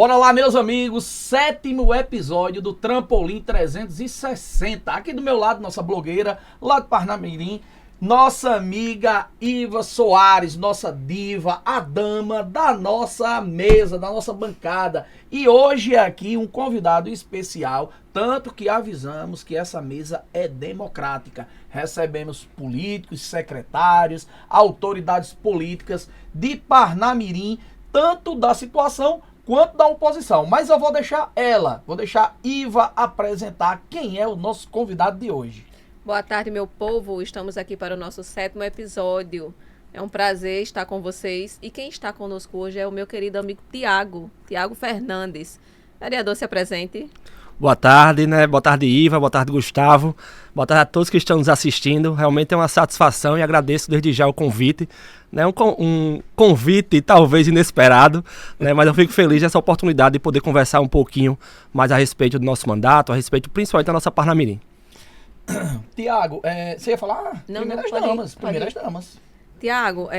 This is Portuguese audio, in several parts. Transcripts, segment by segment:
Bora lá, meus amigos, 7º episódio do Trampolim 360. Aqui do meu lado, nossa blogueira, lá de Parnamirim, nossa amiga Iva Soares, nossa diva, a dama da nossa mesa, da nossa bancada. E hoje aqui um convidado especial, tanto que avisamos que essa mesa é democrática. Recebemos políticos, secretários, autoridades políticas de Parnamirim, tanto da situação quanto da oposição. Mas eu vou deixar Iva apresentar quem é o nosso convidado de hoje. Boa tarde, meu povo. Estamos aqui para o nosso 7º episódio. É um prazer estar com vocês. E quem está conosco hoje é o meu querido amigo Tiago Fernandes. Vereador, se apresente. Boa tarde, né? Boa tarde, Iva. Boa tarde, Gustavo. Boa tarde a todos que estão nos assistindo. Realmente é uma satisfação e agradeço desde já o convite. Né? Um convite talvez inesperado, né? Mas eu fico feliz dessa oportunidade de poder conversar um pouquinho mais a respeito do nosso mandato, a respeito principalmente da nossa Parnamirim. Tiago, você ia falar? Primeiras damas. Tiago,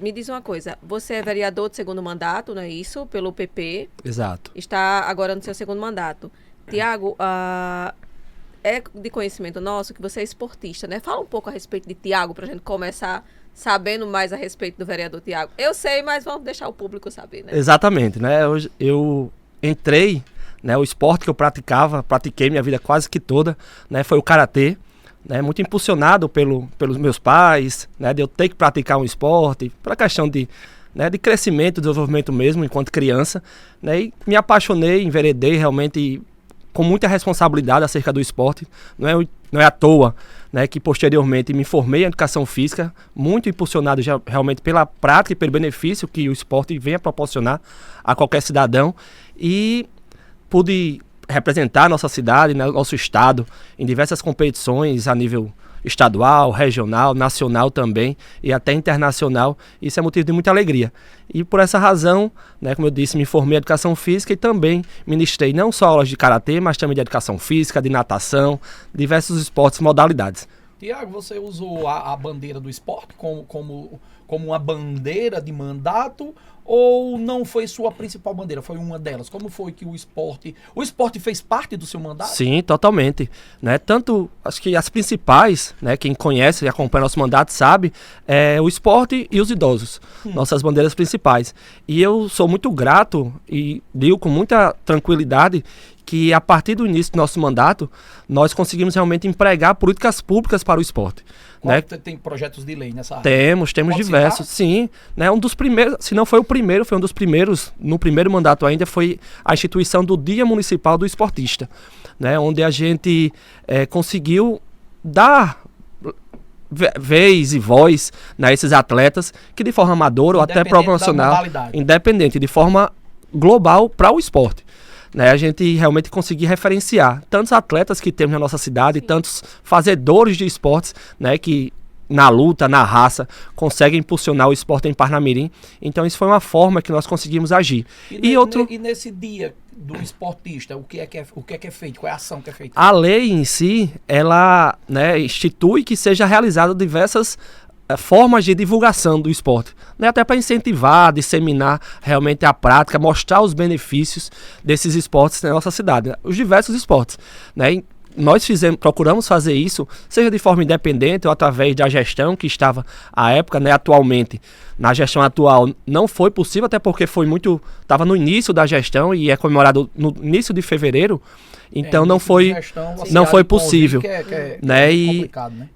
me diz uma coisa, você é vereador de segundo mandato, não é isso? Pelo PP. Exato. Está agora no seu segundo mandato. Tiago, é de conhecimento nosso que você é esportista, né? Fala um pouco a respeito de Tiago, para a gente começar sabendo mais a respeito do vereador Tiago. Eu sei, mas vamos deixar o público saber, né? Exatamente, né? Eu entrei, né? O esporte que eu pratiquei minha vida quase que toda, né? Foi o karatê. Né, muito impulsionado pelos meus pais, né, de eu ter que praticar um esporte, para questão de crescimento, desenvolvimento mesmo, enquanto criança, né, e me apaixonei, enveredei realmente com muita responsabilidade acerca do esporte. Não é à toa, né, que posteriormente me formei em educação física, muito impulsionado já realmente pela prática e pelo benefício que o esporte vem a proporcionar a qualquer cidadão, e pude representar nossa cidade, né, nosso estado em diversas competições a nível estadual, regional, nacional também e até internacional. Isso é motivo de muita alegria. E por essa razão, né, como eu disse, me formei em educação física e também ministrei não só aulas de karatê, mas também de educação física, de natação, diversos esportes e modalidades. Tiago, você usou a bandeira do esporte como uma bandeira de mandato, ou não foi sua principal bandeira, foi uma delas? Como foi que o esporte fez parte do seu mandato? Sim, totalmente, né? Tanto, acho que as principais, né, quem conhece e acompanha nosso mandato sabe, é o esporte e os idosos, nossas bandeiras principais. E eu sou muito grato e digo com muita tranquilidade que a partir do início do nosso mandato, nós conseguimos realmente empregar políticas públicas para o esporte. Né? Tem projetos de lei nessa área? Temos diversos, sim. Né? Um dos primeiros, se não foi o primeiro, foi um dos primeiros, no primeiro mandato ainda, foi a instituição do Dia Municipal do Esportista, né? Onde a gente conseguiu dar vez e voz, né, a esses atletas que de forma amadora ou até proporcional, independente, de forma global para o esporte. Né, a gente realmente conseguir referenciar tantos atletas que temos na nossa cidade, tantos fazedores de esportes, né, que na luta, na raça, conseguem impulsionar o esporte em Parnamirim. Então isso foi uma forma que nós conseguimos agir. E nesse dia do esportista, o que é que é feito? Qual é a ação que é feita? A lei em si, ela, né, institui que seja realizada diversas formas de divulgação do esporte, né? Até para incentivar, disseminar realmente a prática, mostrar os benefícios desses esportes na nossa cidade, né? Os diversos esportes, né? Nós procuramos fazer isso, seja de forma independente ou através da gestão que estava à época, né? Atualmente, na gestão atual não foi possível, até porque estava no início da gestão e é comemorado no início de fevereiro, então não foi possível, né? Complicado, né?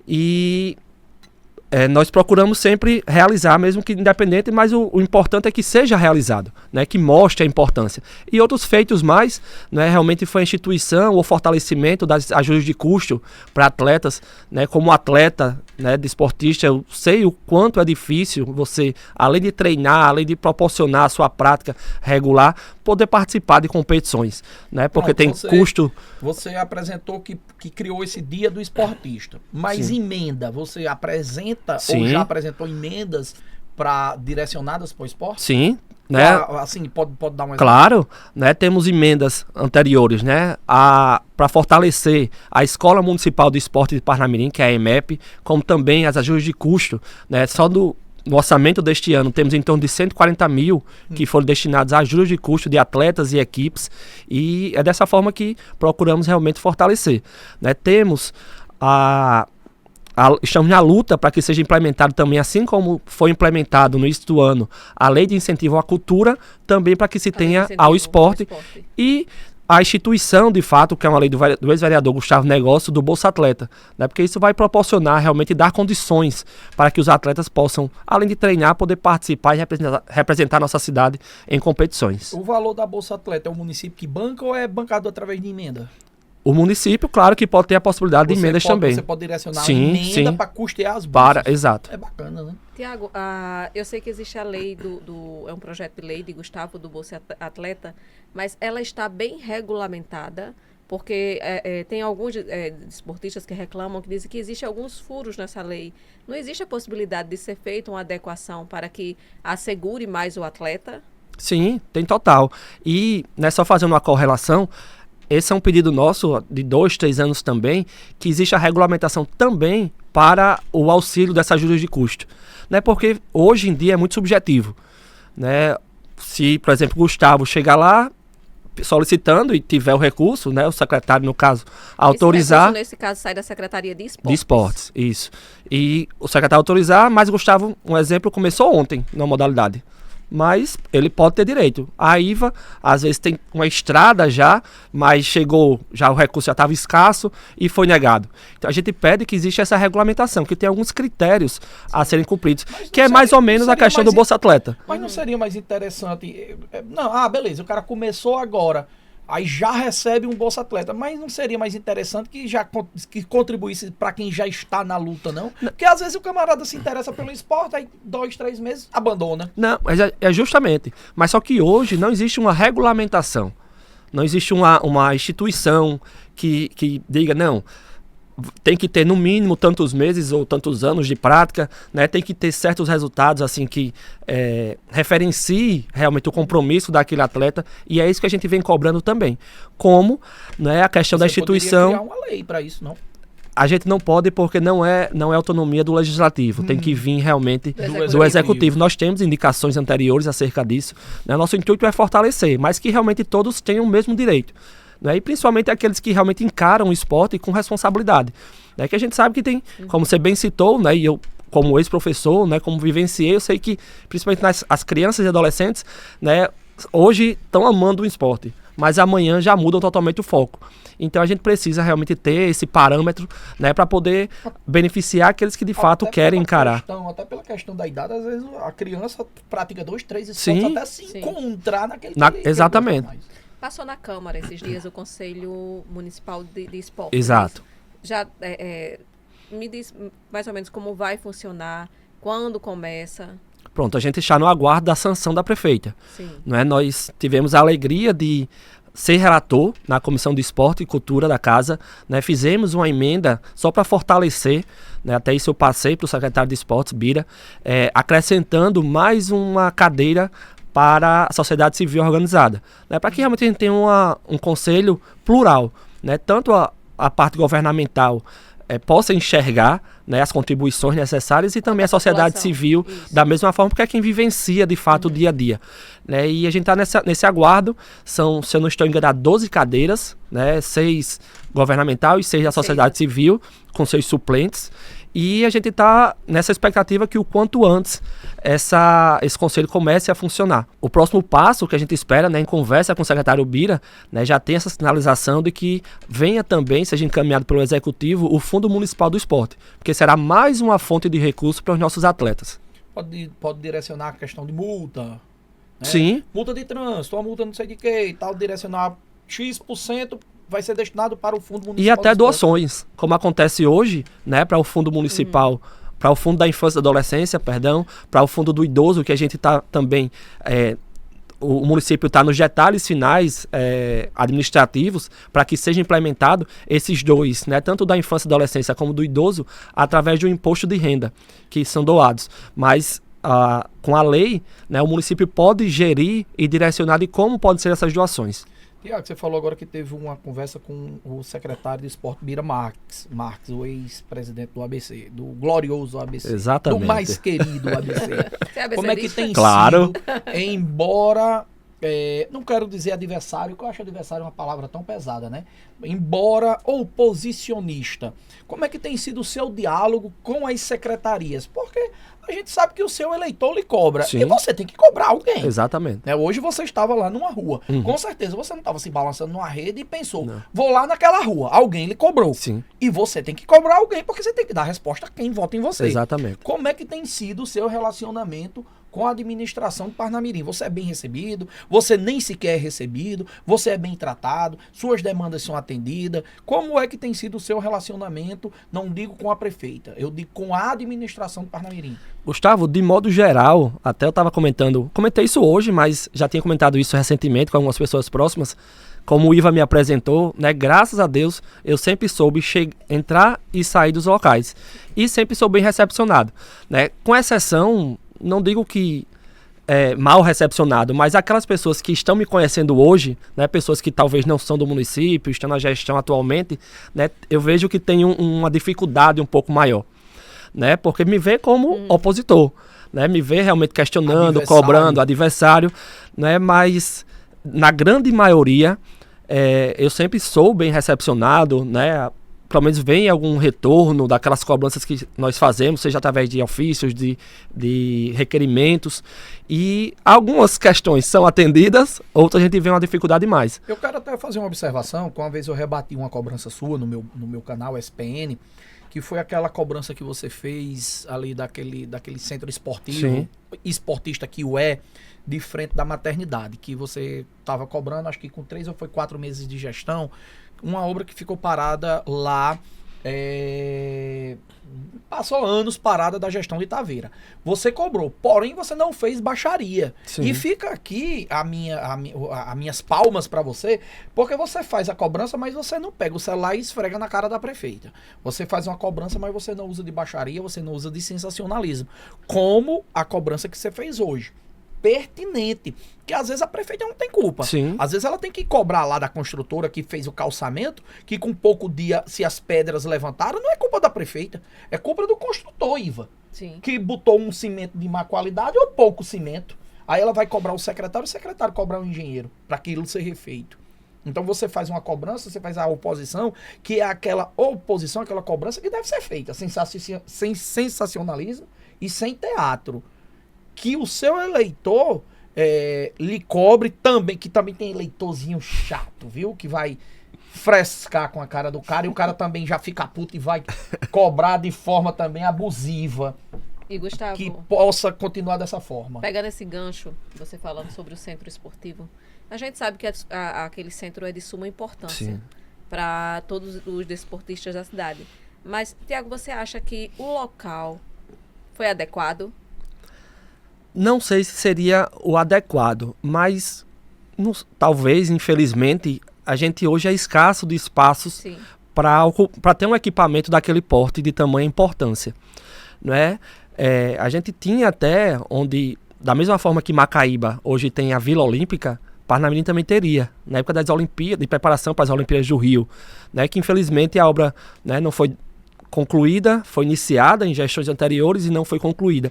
Nós procuramos sempre realizar, mesmo que independente, mas o importante é que seja realizado, né, que mostre a importância. E outros feitos mais, né, realmente foi a instituição ou fortalecimento das ajudas de custo para atletas, né, como atleta, né, de esportista, eu sei o quanto é difícil você, além de treinar, além de proporcionar a sua prática regular, poder participar de competições, né, porque tem custo. Você apresentou que criou esse dia do esportista, mas sim, emenda, você apresenta, sim, ou já apresentou emendas direcionadas para o esporte? Sim. Né? Assim, pode dar um exemplo? Claro, né? Temos emendas anteriores, né? Para fortalecer a Escola Municipal de Esporte de Parnamirim, que é a EMEP, como também as ajudas de custo, né? Só no orçamento deste ano, temos em torno de 140 mil que foram destinados a ajudas de custo de atletas e equipes, e é dessa forma que procuramos realmente fortalecer, né? Temos estamos na luta para que seja implementado também, assim como foi implementado no início do ano, a lei de incentivo à cultura, também para que se tenha ao esporte. E a instituição, de fato, que é uma lei do ex-vereador Gustavo Negócio, do Bolsa Atleta, né? Porque isso vai proporcionar, realmente, dar condições para que os atletas possam, além de treinar, poder participar e representar nossa cidade em competições. O valor da Bolsa Atleta é o município que banca ou é bancado através de emenda? O município, claro que pode ter a possibilidade de emendas também. Você pode direcionar a sim, emenda para custear as bolsas. Exato. É bacana, né? Tiago, eu sei que existe a lei é um projeto de lei de Gustavo do Bolsa Atleta, mas ela está bem regulamentada, porque tem alguns desportistas que reclamam, que dizem que existem alguns furos nessa lei. Não existe a possibilidade de ser feita uma adequação para que assegure mais o atleta? Sim, tem total. E, né, só fazendo uma correlação, esse é um pedido nosso de 2, 3 anos também, que existe a regulamentação também para o auxílio dessas ajudas de custo, né? Porque hoje em dia é muito subjetivo, né? Se, por exemplo, Gustavo chegar lá solicitando e tiver o recurso, né? O secretário, no caso, autorizar... Esse recurso, nesse caso, sai da Secretaria de Esportes. De Esportes, isso. E o secretário autorizar, mas Gustavo, um exemplo, começou ontem na modalidade. Mas ele pode ter direito. A IVA, às vezes, tem uma estrada já, mas chegou, já o recurso já estava escasso e foi negado. Então a gente pede que exista essa regulamentação, que tem alguns critérios a serem cumpridos, que é mais ou menos a questão do Bolsa Atleta. Mas não seria mais interessante... Não, beleza, o cara começou agora, aí já recebe um Bolsa Atleta, mas não seria mais interessante que contribuísse para quem já está na luta, não? Porque às vezes o camarada se interessa pelo esporte, aí 2, 3 meses abandona. Não, mas é justamente. Mas só que hoje não existe uma regulamentação. Não existe uma instituição que diga, não, tem que ter no mínimo tantos meses ou tantos anos de prática, né? Tem que ter certos resultados assim que referencie realmente o compromisso daquele atleta, e é isso que a gente vem cobrando também. Como, né, a questão da instituição... Você poderia criar uma lei para isso, não? A gente não pode, porque não é autonomia do legislativo, tem que vir realmente do executivo. Nós temos indicações anteriores acerca disso, né? Nosso intuito é fortalecer, mas que realmente todos tenham o mesmo direito, né? E principalmente aqueles que realmente encaram o esporte com responsabilidade, né? Que a gente sabe que tem, como você bem citou, né? E eu, como ex-professor, né, como vivenciei, eu sei que principalmente as crianças e adolescentes, né, hoje estão amando o esporte, mas amanhã já mudam totalmente o foco. Então a gente precisa realmente ter esse parâmetro, né, para poder beneficiar aqueles que de fato querem encarar. Até pela questão da idade, às vezes a criança pratica 2, 3 esportes até se encontrar naquele exatamente. Passou na Câmara esses dias o Conselho Municipal de Esportes. Exato. Já me diz mais ou menos como vai funcionar, quando começa. Pronto, a gente está no aguardo da sanção da prefeita. Sim. Não é? Nós tivemos a alegria de ser relator na Comissão de Esporte e Cultura da Casa, né? Fizemos uma emenda só para fortalecer, né? Até isso eu passei para o secretário de Esportes, Bira, acrescentando mais uma cadeira para a sociedade civil organizada, né? Para que realmente a gente tenha um conselho plural, né? Tanto a parte governamental possa enxergar, né, as contribuições necessárias, e também a sociedade civil, da mesma forma, porque é quem vivencia de fato o dia a dia, né? E a gente está nesse aguardo. São, se eu não estou enganado, 12 cadeiras, né? 6 governamental e 6 da sociedade civil, com seus suplentes. E a gente está nessa expectativa que o quanto antes esse conselho comece a funcionar. O próximo passo que a gente espera, né, em conversa com o secretário Bira, né, já tem essa sinalização de que venha também, seja encaminhado pelo Executivo, o Fundo Municipal do Esporte, porque será mais uma fonte de recursos para os nossos atletas. Pode direcionar a questão de multa, né? Sim. Multa de trânsito, uma multa não sei de que e tal, direcionar X% vai ser destinado para o Fundo Municipal. E até doações, como acontece hoje, né, para o Fundo Municipal, para o Fundo da Infância e Adolescência, para o Fundo do Idoso, que a gente está também, o município está nos detalhes finais administrativos para que seja implementado esses dois, né, tanto da infância e adolescência como do idoso, através de um imposto de renda, que são doados. Mas com a lei, né, o município pode gerir e direcionar de como podem ser essas doações. Tiago, você falou agora que teve uma conversa com o secretário de esporte, Bira Marques, o ex-presidente do ABC, do glorioso ABC. Exatamente. Do mais querido ABC. Você é Como é que tem Claro. sido, embora... não quero dizer adversário, porque eu acho adversário uma palavra tão pesada, né? Embora oposicionista, como é que tem sido o seu diálogo com as secretarias? Porque a gente sabe que o seu eleitor lhe cobra. Sim. E você tem que cobrar alguém. Exatamente. Né? Hoje você estava lá numa rua. Uhum. Com certeza você não estava se balançando numa rede e pensou, Não. vou lá naquela rua. Alguém lhe cobrou. Sim, E você tem que cobrar alguém, porque você tem que dar resposta a quem vota em você. exatamente. Como é que tem sido o seu relacionamento com a administração de Parnamirim? Você é bem recebido? Você nem sequer é recebido? Você é bem tratado? Suas demandas são atendidas? Como é que tem sido o seu relacionamento, não digo com a prefeita, eu digo com a administração de Parnamirim? Gustavo, de modo geral, até eu estava comentei isso hoje, mas já tinha comentado isso recentemente com algumas pessoas próximas, como o Iva me apresentou, né, graças a Deus, eu sempre soube entrar e sair dos locais, e sempre sou bem recepcionado, né, com exceção, não digo que mal recepcionado, mas aquelas pessoas que estão me conhecendo hoje, né, pessoas que talvez não são do município, estão na gestão atualmente, né, eu vejo que tem uma dificuldade um pouco maior, né, porque me vê como opositor, né, me vê realmente questionando, cobrando, adversário, né, mas na grande maioria eu sempre sou bem recepcionado, né, pelo menos vem algum retorno daquelas cobranças que nós fazemos, seja através de ofícios, de requerimentos, e algumas questões são atendidas, outras a gente vê uma dificuldade mais. Eu quero até fazer uma observação, que uma vez eu rebati uma cobrança sua no meu canal SPN, que foi aquela cobrança que você fez ali daquele centro esportivo, Sim. esportista que o de frente da maternidade, que você estava cobrando, acho que com 3 ou foi 4 meses de gestão, uma obra que ficou parada lá, passou anos parada da gestão de Taveira. Você cobrou, porém você não fez baixaria. Sim. E fica aqui as minhas palmas para você, porque você faz a cobrança, mas você não pega o celular e esfrega na cara da prefeita. Você faz uma cobrança, mas você não usa de baixaria, você não usa de sensacionalismo. Como a cobrança que você fez hoje. Pertinente, que às vezes a prefeita não tem culpa. Sim. Às vezes ela tem que cobrar lá da construtora que fez o calçamento, que com pouco dia, se as pedras levantaram, não é culpa da prefeita, é culpa do construtor, Iva, Sim. que botou um cimento de má qualidade ou pouco cimento. Aí ela vai cobrar o secretário cobrar o engenheiro, para aquilo ser refeito. Então você faz uma cobrança, você faz a oposição, que é aquela oposição, aquela cobrança que deve ser feita, sem sensacionalismo e sem teatro. Que o seu eleitor lhe cobre também, que também tem eleitorzinho chato, viu? Que vai frescar com a cara do cara e o cara também já fica puto e vai cobrar de forma também abusiva. E Gustavo, Que possa continuar dessa forma. pegando esse gancho, você falando sobre o centro esportivo, a gente sabe que aquele centro é de suma importância para todos os desportistas da cidade. Mas, Tiago, você acha que o local foi adequado? Não sei se seria o adequado, mas talvez, infelizmente, a gente hoje é escasso de espaços Sim. para ter um equipamento daquele porte de tamanha importância, né? A gente tinha até onde, da mesma forma que Macaíba hoje tem a Vila Olímpica, Parnamirim também teria, na época das Olimpíadas, de preparação para as Olimpíadas do Rio, né? Que infelizmente a obra, né, não foi concluída, foi iniciada em gestões anteriores e não foi concluída.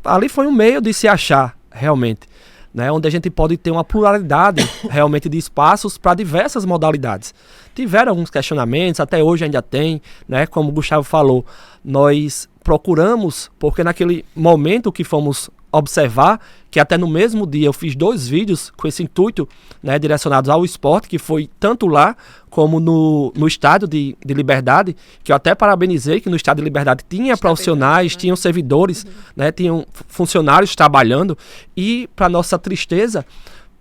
Ali foi um meio de se achar, realmente, né, onde a gente pode ter uma pluralidade realmente de espaços para diversas modalidades. Tiveram alguns questionamentos, até hoje ainda tem, né, como o Gustavo falou, nós procuramos, porque naquele momento que fomos observar, que até no mesmo dia eu fiz 2 vídeos com esse intuito, né, direcionados ao esporte, que foi tanto lá como no Estádio de Liberdade, que eu até parabenizei, que no Estádio de Liberdade tinha profissionais, tinham servidores, né, tinham funcionários trabalhando, e para nossa tristeza,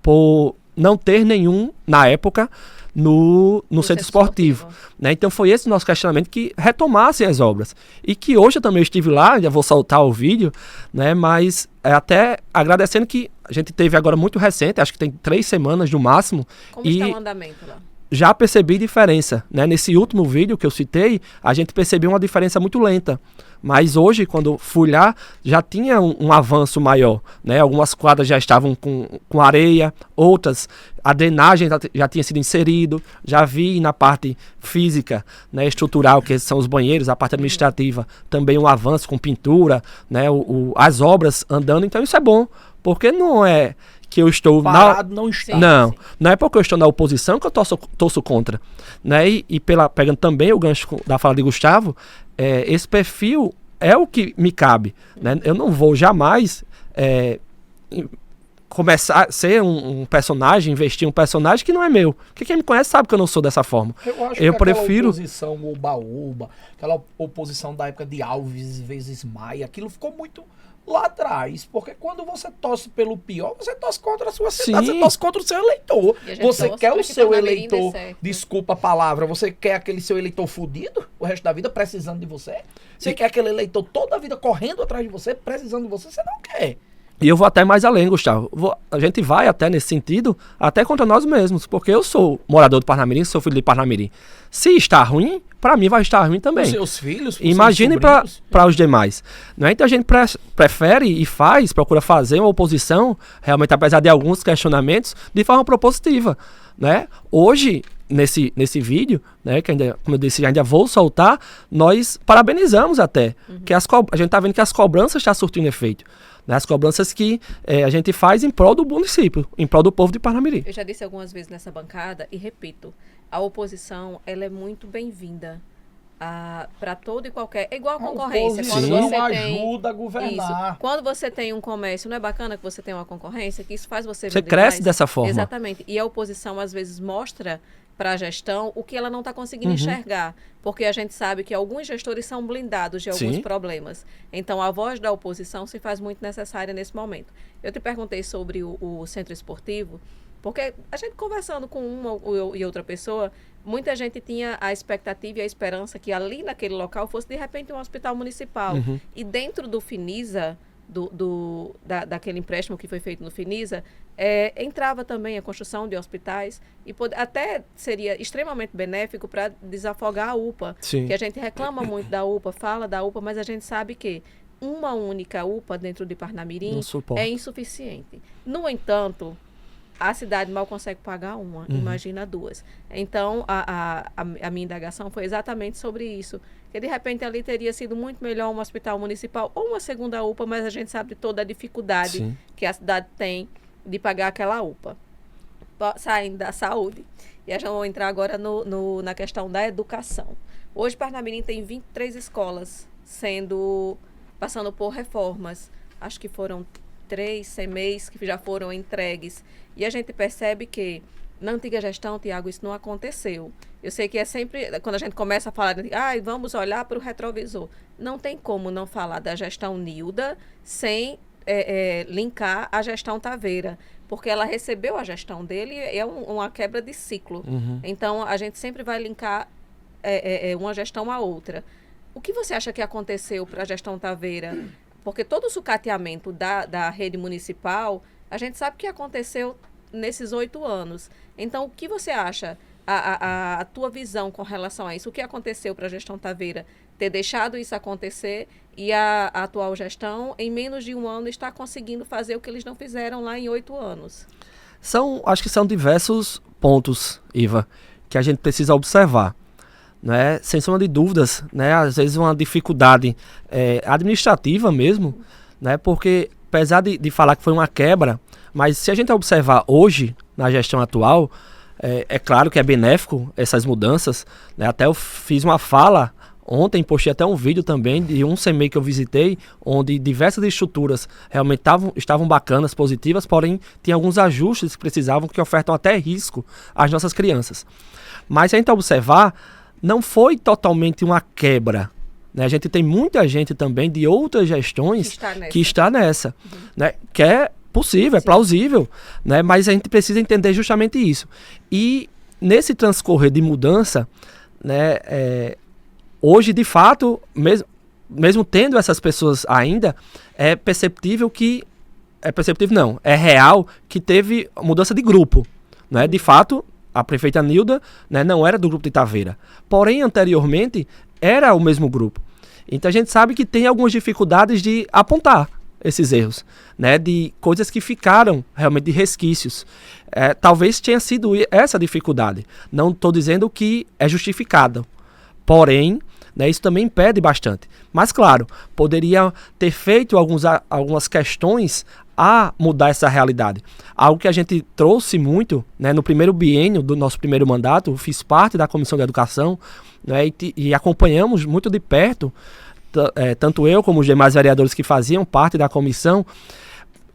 por não ter nenhum, na época, no centro esportivo. Né? Então foi esse o nosso questionamento, que retomassem as obras. E que hoje eu também estive lá, já vou soltar o vídeo, né? Mas até agradecendo que a gente teve agora muito recente, acho que tem 3 semanas no máximo. Como está o andamento lá? já percebi diferença, né? Nesse último vídeo que eu citei, a gente percebeu uma diferença muito lenta. Mas hoje, quando fui lá, já tinha um avanço maior, né? Algumas quadras já estavam com areia, outras, a drenagem já tinha sido inserido, já vi na parte física, né, estrutural, que são os banheiros, a parte administrativa, também um avanço com pintura, né, as obras andando, então isso é bom, porque não é que eu estou parado, não está. Não é porque eu estou na oposição que eu torço contra, né? E pegando também o gancho da fala de Gustavo, esse perfil é o que me cabe, né? Eu não vou jamais começar a ser um personagem, investir em um personagem que não é meu. Porque quem me conhece sabe que eu não sou dessa forma. Eu acho eu que prefiro... aquela oposição oba-oba, aquela oposição da época de Alves vezes Maia, aquilo ficou muito lá atrás, porque quando você torce pelo pior, você torce contra a sua cidade, você torce contra o seu eleitor. Você quer o seu eleitor, desculpa a palavra, você quer aquele seu eleitor fudido o resto da vida precisando de você? Você quer aquele eleitor toda a vida correndo atrás de você, precisando de você? Você não quer. E eu vou até mais além, Gustavo. A gente vai até nesse sentido, até contra nós mesmos, porque eu sou morador de Parnamirim, sou filho de Parnamirim. Se está ruim, para mim vai estar ruim também. Os seus filhos, imagine para os demais. Né? Então a gente prefere e procura fazer uma oposição, realmente apesar de alguns questionamentos, de forma propositiva. Né? Hoje, nesse vídeo, né, que ainda, como eu disse, ainda vou soltar, nós parabenizamos até, que a gente está vendo que as cobranças estão surtindo efeito. Né, as cobranças que a gente faz em prol do município, em prol do povo de Parnamirim. Eu já disse algumas vezes nessa bancada e repito, a oposição ela é muito bem-vinda para todo e qualquer... É igual a concorrência. Quando você ajuda a governar. Isso. Quando você tem um comércio, não é bacana que você tenha uma concorrência, que isso faz você... Você cresce mais? Dessa forma. Exatamente. E a oposição, às vezes, mostra para a gestão o que ela não está conseguindo enxergar. Porque a gente sabe que alguns gestores são blindados de alguns problemas. Então, a voz da oposição se faz muito necessária nesse momento. Eu te perguntei sobre o centro esportivo, porque a gente conversando com uma e outra pessoa, muita gente tinha a expectativa e a esperança que ali naquele local fosse, de repente, um hospital municipal. E dentro do Finisa, daquele empréstimo que foi feito no Finisa, entrava também a construção de hospitais e até seria extremamente benéfico para desafogar a UPA. Sim. Que a gente reclama muito da UPA, fala da UPA, mas a gente sabe que uma única UPA dentro de Parnamirim é insuficiente. No entanto, a cidade mal consegue pagar uma, imagina duas. Então, a minha indagação foi exatamente sobre isso. Que de repente ali teria sido muito melhor um hospital municipal ou uma segunda UPA, mas a gente sabe de toda a dificuldade que a cidade tem de pagar aquela UPA. Saindo da saúde. E a gente vai entrar agora na questão da educação. Hoje, Parnamirim tem 23 escolas passando por reformas. Acho que foram 3 CMEs que já foram entregues. E a gente percebe que na antiga gestão, Tiago, isso não aconteceu. Eu sei que é sempre, quando a gente começa a falar, vamos olhar para o retrovisor. Não tem como não falar da gestão Nilda sem linkar a gestão Taveira, porque ela recebeu a gestão dele e é uma quebra de ciclo. Então, a gente sempre vai linkar uma gestão à outra. O que você acha que aconteceu para a gestão Taveira? Porque todo o sucateamento da rede municipal, a gente sabe que aconteceu nesses 8 anos. Então, o que você acha, a tua visão com relação a isso? O que aconteceu para a gestão Taveira ter deixado isso acontecer e a atual gestão, em menos de 1 ano, está conseguindo fazer o que eles não fizeram lá em 8 anos? Acho que são diversos pontos, Iva, que a gente precisa observar. Né? Sem sombra de dúvidas, né? Às vezes uma dificuldade administrativa mesmo, né? Porque apesar de falar que foi uma quebra, mas se a gente observar hoje, na gestão atual, é claro que é benéfico essas mudanças, né? Até eu fiz uma fala ontem, postei até um vídeo também de um CMEI que eu visitei, onde diversas estruturas realmente estavam bacanas, positivas, porém tinha alguns ajustes que precisavam, que ofertam até risco às nossas crianças. Mas se a gente observar, não foi totalmente uma quebra. Né? A gente tem muita gente também de outras gestões que está nessa. Né? Que é possível, é plausível. Né? Mas a gente precisa entender justamente isso. E nesse transcorrer de mudança, né, hoje, de fato, mesmo tendo essas pessoas ainda, é perceptível que... É real que teve mudança de grupo. Né? De fato, a prefeita Nilda, né, não era do grupo de Taveira. Porém, anteriormente, era o mesmo grupo. Então a gente sabe que tem algumas dificuldades de apontar esses erros, né, de coisas que ficaram realmente de resquícios. Talvez tenha sido essa dificuldade. Não estou dizendo que é justificado. Porém, né, isso também impede bastante. Mas, claro, poderia ter feito algumas questões a mudar essa realidade. Algo que a gente trouxe muito, né, no primeiro biênio do nosso primeiro mandato, fiz parte da Comissão de Educação, né, e acompanhamos muito de perto, tanto eu como os demais vereadores que faziam parte da comissão,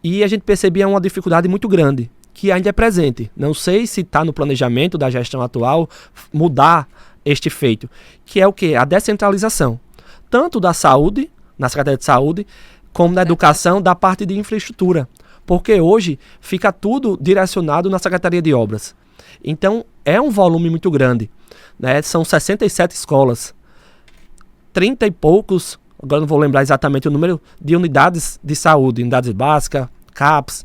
e a gente percebia uma dificuldade muito grande, que ainda é presente. Não sei se está no planejamento da gestão atual mudar este feito, que é o quê? A descentralização, tanto da saúde, na Secretaria de Saúde, como na educação, da parte de infraestrutura. Porque hoje fica tudo direcionado na Secretaria de Obras. Então, é um volume muito grande, né? São 67 escolas, 30 e poucos, agora não vou lembrar exatamente o número, de unidades de saúde, unidades básicas, CAPS,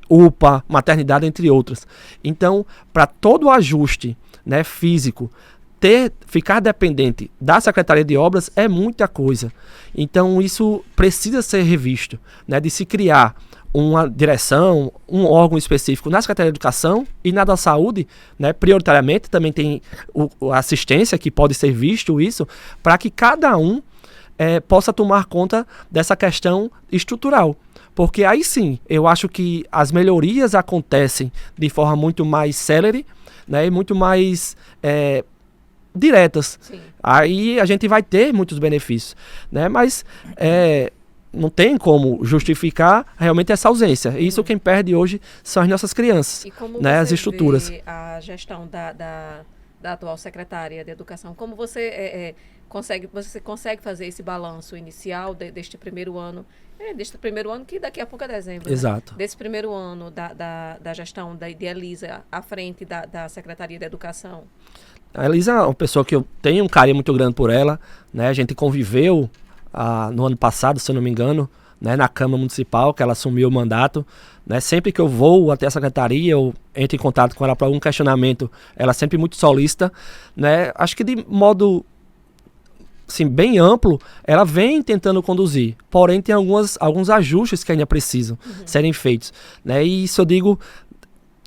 UPA, maternidade, entre outras. Então, para todo o ajuste, né, físico, ficar dependente da Secretaria de Obras é muita coisa. Então isso precisa ser revisto, né, de se criar uma direção, um órgão específico na Secretaria de Educação e na da Saúde, né, prioritariamente também tem a assistência que pode ser visto isso, para que cada um possa tomar conta dessa questão estrutural. Porque aí sim, eu acho que as melhorias acontecem de forma muito mais célere, né, e muito mais diretas. Sim. Aí a gente vai ter muitos benefícios, né? Mas não tem como justificar realmente essa ausência. Isso quem perde hoje são as nossas crianças, e como né? Você as estruturas. Vê a gestão da atual secretária de Educação, como você consegue fazer esse balanço inicial deste primeiro ano, que daqui a pouco é dezembro. Exato. Né? Desse primeiro ano da gestão de Elisa à frente da Secretaria de Educação? A Elisa é uma pessoa que eu tenho um carinho muito grande por ela, né? A gente conviveu no ano passado, se eu não me engano, né? Na Câmara Municipal, que ela assumiu o mandato, né? Sempre que eu vou até a secretaria, eu entro em contato com ela para algum questionamento, ela é sempre muito solícita, né? Acho que de modo assim, bem amplo, ela vem tentando conduzir, porém tem alguns ajustes que ainda precisam serem feitos, né? E isso eu digo,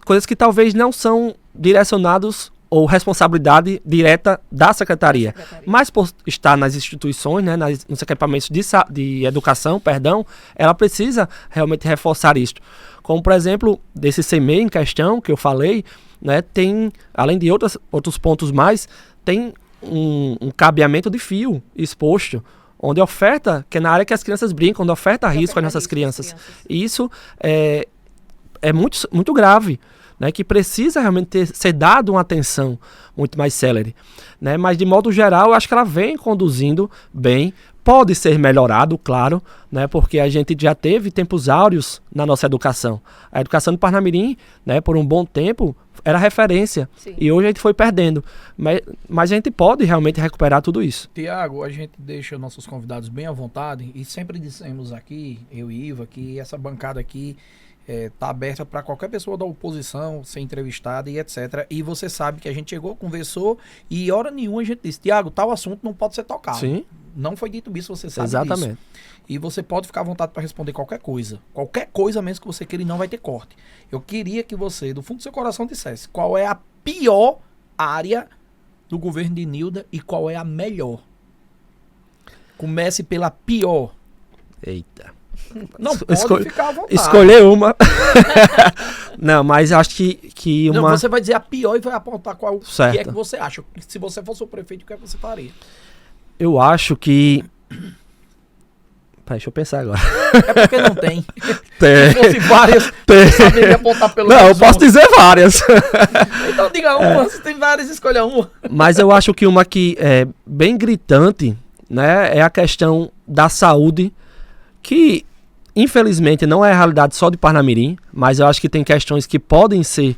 coisas que talvez não são direcionados ou responsabilidade direta da secretaria. Mas por estar nas instituições, né, nos equipamentos de educação, ela precisa realmente reforçar isso. Como, por exemplo, desse CMEI em questão que eu falei, né, tem, além de outros pontos mais, tem um cabeamento de fio exposto, onde oferta, que é na área que as crianças brincam, onde oferta risco às nossas crianças. E isso é muito, muito grave, né, que precisa realmente ser dado uma atenção muito mais célere, né, mas de modo geral eu acho que ela vem conduzindo bem, pode ser melhorado, claro, né, porque a gente já teve tempos áureos na nossa educação. A educação do Parnamirim, né, por um bom tempo, era referência. Sim. E hoje a gente foi perdendo, mas a gente pode realmente recuperar tudo isso. Tiago, a gente deixa nossos convidados bem à vontade e sempre dissemos aqui, eu e Iva, que essa bancada aqui está aberta para qualquer pessoa da oposição ser entrevistada e etc. E você sabe que a gente chegou, conversou e hora nenhuma a gente disse, Tiago, tal assunto não pode ser tocado. Sim. Não foi dito isso, você sabe Exatamente. disso. E você pode ficar à vontade para responder qualquer coisa mesmo que você queira e não vai ter corte. Eu queria que você, do fundo do seu coração, dissesse qual é a pior área do governo de Nilda e qual é a melhor. Comece pela pior. Eita. Não, pode ficar à vontade. Escolher uma. Não, mas acho que uma... Não, você vai dizer a pior e vai apontar qual certo. Que é que você acha. Se você fosse o prefeito, o que é que você faria? Eu acho que... Deixa eu pensar agora. É porque não tem. Tem. Se fosse várias, tem. Você saberia apontar pelo Não, eu posso dizer várias. Então diga uma, se tem várias, escolha uma. Mas eu acho que uma que é bem gritante, né, é a questão da saúde, que infelizmente não é a realidade só de Parnamirim, mas eu acho que tem questões que podem ser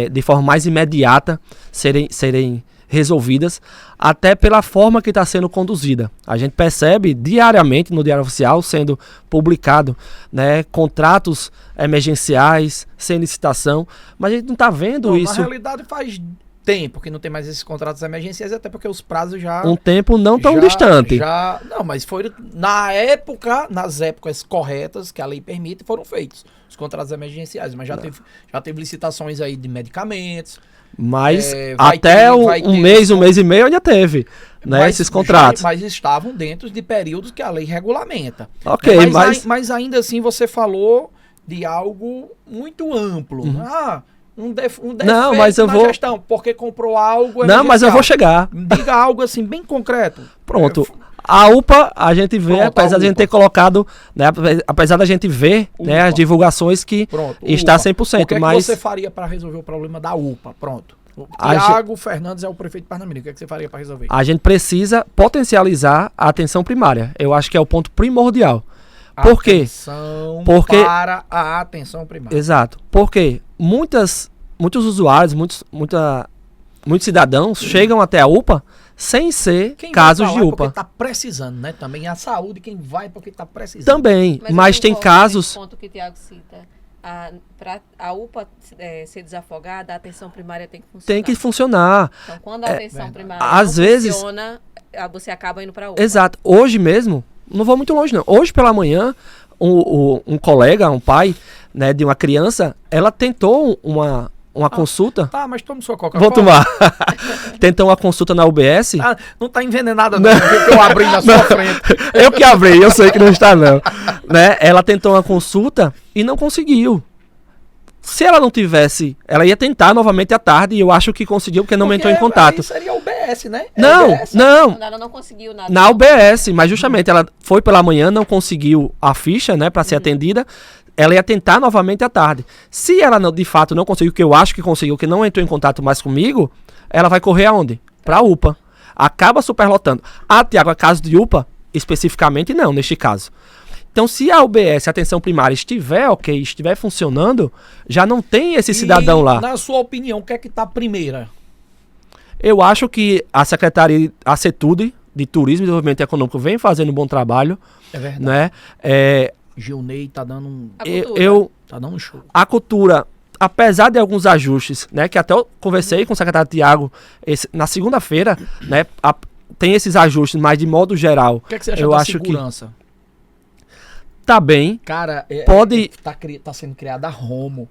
de forma mais imediata serem resolvidas, até pela forma que está sendo conduzida. A gente percebe diariamente no Diário Oficial sendo publicado, né, contratos emergenciais, sem licitação, mas a gente não está vendo isso. Na realidade faz tempo que não tem mais esses contratos emergenciais, até porque os prazos já... Um tempo não tão distante. Não, mas foi na época, nas épocas corretas que a lei permite, foram feitos os contratos emergenciais, mas já teve licitações aí de medicamentos. Mas até um mês e meio ainda teve, né, esses contratos. Mas estavam dentro de períodos que a lei regulamenta. Ok, mas ainda assim você falou de algo muito amplo. Um defeito não, mas eu na vou... gestão, porque comprou algo Não, mas eu vou chegar. Diga algo assim, bem concreto. Pronto. A UPA, a gente vê, apesar de a gente ter colocado, né, apesar da gente ver, né, as divulgações que está 100%. O que mas você faria para resolver o problema da UPA? Pronto. O Tiago Fernandes é o prefeito de Parnamirim. O que você faria para resolver? A gente precisa potencializar a atenção primária. Eu acho que é o ponto primordial. Por quê? Para a atenção primária. Exato. Porque muitos usuários, muitos cidadãos chegam até a UPA sem ser casos de UPA. Porque está precisando, né? Também a saúde, quem vai porque está precisando. Também, mas tem casos... ponto que o Tiago cita. Para a UPA ser desafogada, a atenção primária tem que funcionar. Tem que funcionar. Então, quando a atenção primária às vezes funciona, você acaba indo para a UPA. Exato. Hoje mesmo, não vou muito longe não. Hoje pela manhã, um colega, um pai, né, de uma criança, ela tentou uma consulta. Tá, mas toma sua Coca-Cola. Vou tomar. Tentou uma consulta na UBS. Não tá envenenada não, que eu abri na sua frente. Eu que abri, eu sei que não está não. Né? Ela tentou uma consulta e não conseguiu. Se ela não tivesse, ela ia tentar novamente à tarde e eu acho que conseguiu porque não entrou em contato. Seria a UBS, né? Não. Ela não conseguiu nada. Na UBS, mas justamente ela foi pela manhã, não conseguiu a ficha, né, para ser atendida. Ela ia tentar novamente à tarde. Se ela de fato não conseguiu, que eu acho que conseguiu, que não entrou em contato mais comigo, ela vai correr aonde? Pra UPA. Acaba superlotando. Tiago, é caso de UPA? Especificamente não, neste caso. Então, se a UBS, a atenção primária, estiver ok, estiver funcionando, já não tem esse cidadão lá. Na sua opinião, o que é que tá primeira? Eu acho que a Secretaria, a CETUD, de Turismo e Desenvolvimento Econômico, vem fazendo um bom trabalho. É verdade. Né? Gilney tá dando um... Tá dando um show. A cultura, apesar de alguns ajustes, né? Que até eu conversei com o secretário Tiago na segunda-feira, né? Tem esses ajustes, mas de modo geral... O que é que você acha da segurança? Tá bem. Cara, tá sendo criada a Romo.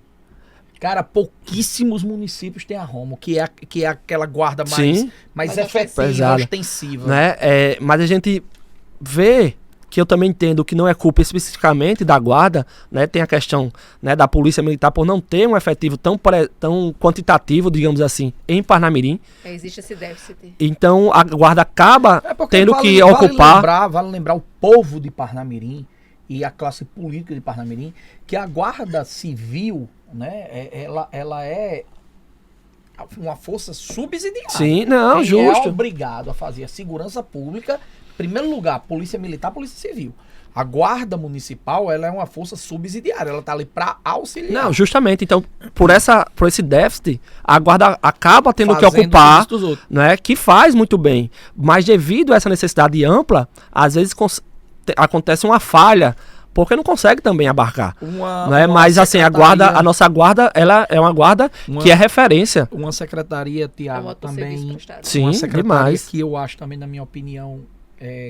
Cara, pouquíssimos municípios têm a Romo, que é aquela guarda mais efetiva, ostensiva. Né? Mas a gente vê que eu também entendo que não é culpa especificamente da guarda, né? Tem a questão, né, da polícia militar por não ter um efetivo tão quantitativo, digamos assim, em Parnamirim. Existe esse déficit. Então a guarda acaba tendo que ocupar... Vale lembrar o povo de Parnamirim e a classe política de Parnamirim, que a guarda civil, né, ela é uma força subsidiária. Sim, não, justo. É obrigado a fazer a segurança pública, em primeiro lugar, polícia militar, polícia civil. A guarda municipal, ela é uma força subsidiária, ela tá ali para auxiliar. Não, justamente, então, por esse déficit, a guarda acaba tendo que ocupar, né, que faz muito bem, mas devido a essa necessidade ampla, às vezes acontece uma falha, porque não consegue também abarcar. Mas assim, a nossa guarda, ela é uma guarda que é referência. Uma secretaria, Tiago, também. Sim, uma secretaria demais. Que eu acho também, na minha opinião,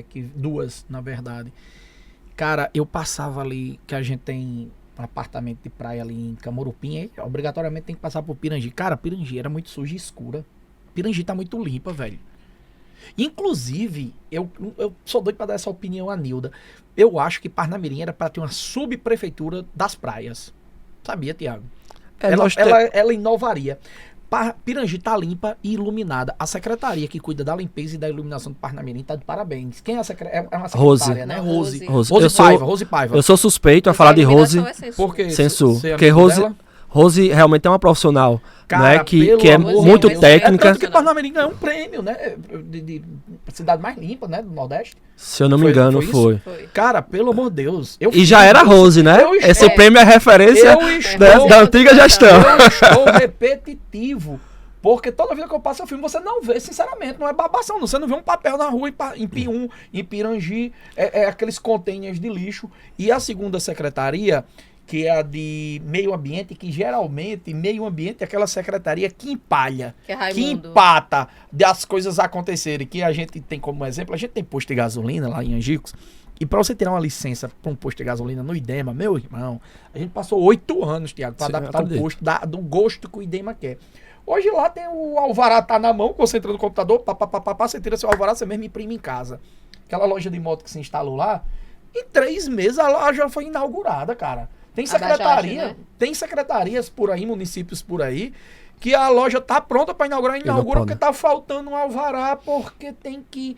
que duas, na verdade. Cara, eu passava ali, que a gente tem um apartamento de praia ali em Camorupim, obrigatoriamente tem que passar por Pirangi. Cara, Pirangi era muito suja e escura. Pirangi tá muito limpa, velho. Inclusive, eu sou doido pra dar essa opinião a Nilda. Eu acho que Parnamirim era pra ter uma subprefeitura das praias. Sabia, Tiago? Ela inovaria. Pirangi tá limpa e iluminada. A secretaria que cuida da limpeza e da iluminação de Parnamirim tá de parabéns. Quem é a secretária? É uma secretária, né? Rose Paiva. Eu sou suspeito a falar de Rose. Por quê? Censur. Porque Rose realmente é uma profissional, cara, né, que é muito técnica. Tanto que Parnamirim ganhou um prêmio, né? De cidade mais limpa, né? Do Nordeste. Se eu não me engano, foi. Cara, pelo amor de Deus. E já era Rose, né? Esse prêmio é referência da antiga gestão. Eu estou repetitivo. Porque toda vida que eu passo o filme, você não vê, sinceramente, não é babação, não. Você não vê um papel na rua em Pium, em Pirangi, aqueles containers de lixo. E a segunda secretaria, que é a de meio ambiente, que geralmente meio ambiente é aquela secretaria que empalha, Que é que Raimundo. empata das coisas acontecerem. Que a gente tem como exemplo, a gente tem posto de gasolina lá em Angicos, e para você tirar uma licença para um posto de gasolina no IDEMA, meu irmão, a gente passou 8 anos, Tiago, para Sim, adaptar o acredito. posto do gosto que o IDEMA quer. Hoje lá tem o alvará, tá na mão, você entra no computador, você tira seu alvará, você mesmo imprime em casa. Aquela loja de moto que se instalou lá, em 3 meses a loja foi inaugurada, cara. Tem A da secretaria, Jorge, né? tem secretarias por aí, municípios por aí, que a loja tá pronta para inaugurar, inaugura porque tá faltando um alvará, porque tem que,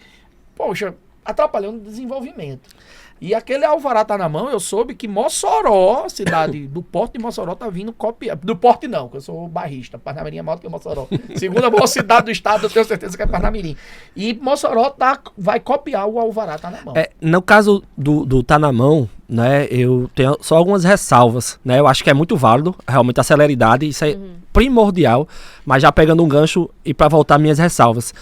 poxa, atrapalhando o desenvolvimento. E aquele alvará tá na mão, eu soube que Mossoró, cidade do Porto de Mossoró, tá vindo copiar. Do Porto não, que eu sou barrista. Parnamirim é maior do que Mossoró. Segunda maior cidade do estado, eu tenho certeza que é Parnamirim. E Mossoró vai copiar o alvará, tá na mão. No caso do tá na mão, né, eu tenho só algumas ressalvas, né, eu acho que é muito válido, realmente a celeridade, isso é primordial, mas já pegando um gancho e para voltar minhas ressalvas,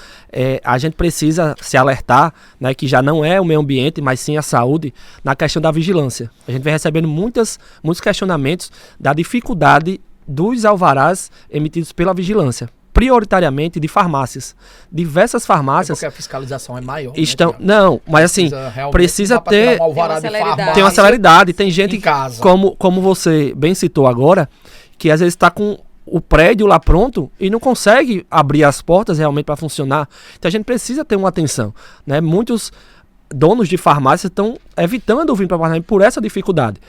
a gente precisa se alertar, né, que já não é o meio ambiente, mas sim a saúde, na questão da vigilância. A gente vem recebendo muitos questionamentos da dificuldade dos alvarás emitidos pela vigilância, prioritariamente de farmácias. Diversas farmácias Porque a fiscalização é maior. estão... Né, Thiago? não, mas assim, realmente precisa não dá pra tirar ter... um alvará de Tem uma farmácia Tem uma celeridade, tem gente em casa. como você bem citou agora, que às vezes está com o prédio lá pronto e não consegue abrir as portas realmente para funcionar. Então a gente precisa ter uma atenção, né? Muitos donos de farmácia estão evitando vir para o Parnamirim por essa dificuldade.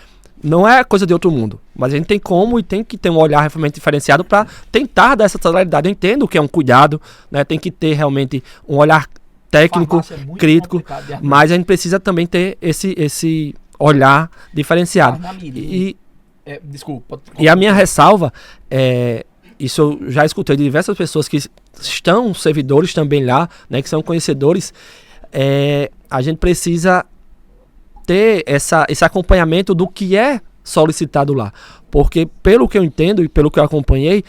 Não é coisa de outro mundo, mas a gente tem como e tem que ter um olhar realmente diferenciado para tentar dar essa celeridade. Eu entendo que é um cuidado, né? Tem que ter realmente um olhar técnico, Farmácia é muito crítico, complicado de arrumar. mas a gente precisa também ter esse olhar diferenciado. Parnamirim. Desculpa. E a minha ressalva, isso eu já escutei de diversas pessoas que estão servidores também lá, né, que são conhecedores, a gente precisa ter esse acompanhamento do que é solicitado lá. Porque pelo que eu entendo e pelo que eu acompanhei,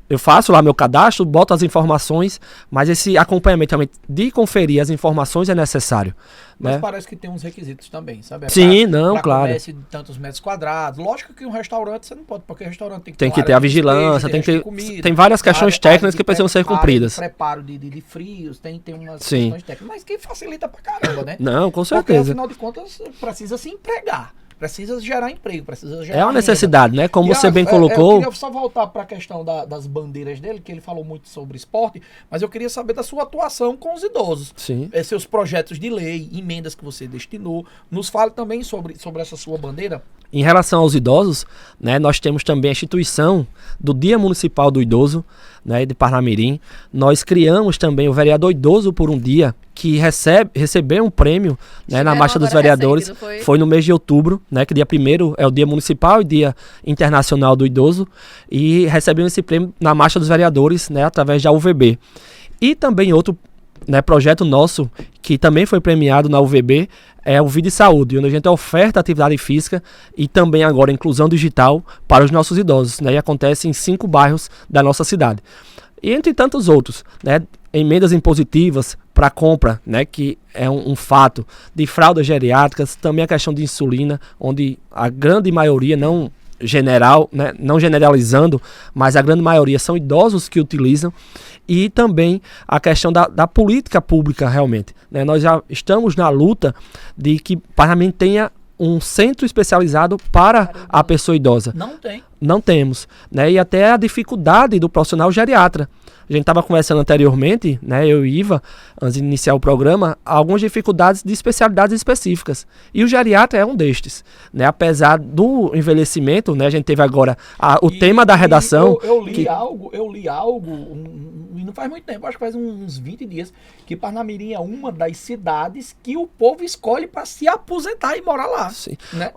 eu faço lá meu cadastro, boto as informações, mas esse acompanhamento realmente de conferir as informações é necessário. Mas Né? parece que tem uns requisitos também, sabe? Sim, não, claro. Comércio de tantos metros quadrados. Lógico que um restaurante você não pode, porque restaurante tem que Tem que uma ter área a de vigilância, despejo, tem que ter, comida, tem várias questões área técnicas de que precisam ser área cumpridas. de preparo de frios, tem umas Sim. questões técnicas, mas que facilita pra caramba, né? Não, com Porque certeza. afinal de contas precisa se empregar, precisa gerar emprego, precisa gerar É uma renda. necessidade, né? Como E você bem eu colocou. queria só voltar para a questão das bandeiras dele, que ele falou muito sobre esporte, mas eu queria saber da sua atuação com os idosos. Sim. Seus projetos de lei, emendas que você destinou. Nos fale também sobre essa sua bandeira. Em relação aos idosos, né, nós temos também a instituição do Dia Municipal do Idoso, né, de Parnamirim. Nós criamos também o Vereador Idoso por um Dia, que recebeu um prêmio, né, na Tiveram Marcha dos agora Vereadores. recente, não foi? Foi no mês de outubro, né, que dia 1º é o Dia Municipal e Dia Internacional do Idoso. E recebemos esse prêmio na Marcha dos Vereadores, né, através da UVB. E também outro, né, projeto nosso, que também foi premiado na UVB, é o Vida e Saúde, onde a gente oferta atividade física e também agora inclusão digital para os nossos idosos, né, e acontece em 5 bairros da nossa cidade. E entre tantos outros, né, emendas impositivas para compra, né, que é um fato, de fraldas geriátricas, também a questão de insulina, onde a grande maioria, não generalizando, mas a grande maioria são idosos que utilizam, e também a questão da política pública realmente. Né? Nós já estamos na luta de que Parnamirim tenha um centro especializado para a pessoa idosa. Não tem. Não temos, né? E até a dificuldade do profissional geriatra. A gente estava conversando anteriormente, né, eu e Iva, antes de iniciar o programa, algumas dificuldades de especialidades específicas. E o geriatra é um destes, né? Apesar do envelhecimento, né, a gente teve agora o tema da redação. Eu li algo, e não faz muito tempo, acho que faz uns 20 dias, que Parnamirim é uma das cidades que o povo escolhe para se aposentar e morar lá. Sim. Né?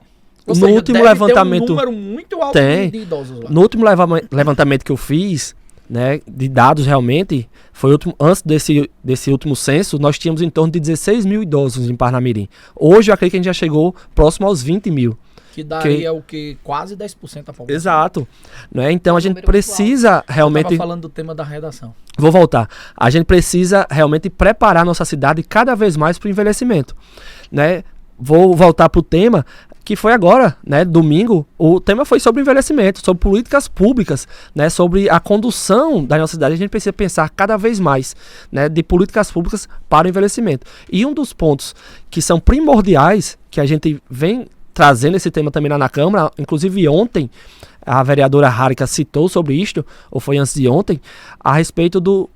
No último levantamento, Tem um número muito alto de idosos lá. No último levantamento que eu fiz, né, de dados realmente, foi antes desse último censo, nós tínhamos em torno de 16 mil idosos em Parnamirim. Hoje eu acredito que a gente já chegou próximo aos 20 mil. Que daí é o que? Quase 10% da população. Exato. Né? Então a gente número muito precisa Eu realmente... tava falando do tema da redação. Vou voltar. A gente precisa realmente preparar nossa cidade cada vez mais para o envelhecimento. Né? Vou voltar para o tema que foi agora, né, domingo. O tema foi sobre envelhecimento, sobre políticas públicas, né, sobre a condução da nossa cidade. A gente precisa pensar cada vez mais, né, de políticas públicas para o envelhecimento. E um dos pontos que são primordiais, que a gente vem trazendo esse tema também lá na Câmara, inclusive ontem, a vereadora Harika citou sobre isto, ou foi antes de ontem, a respeito do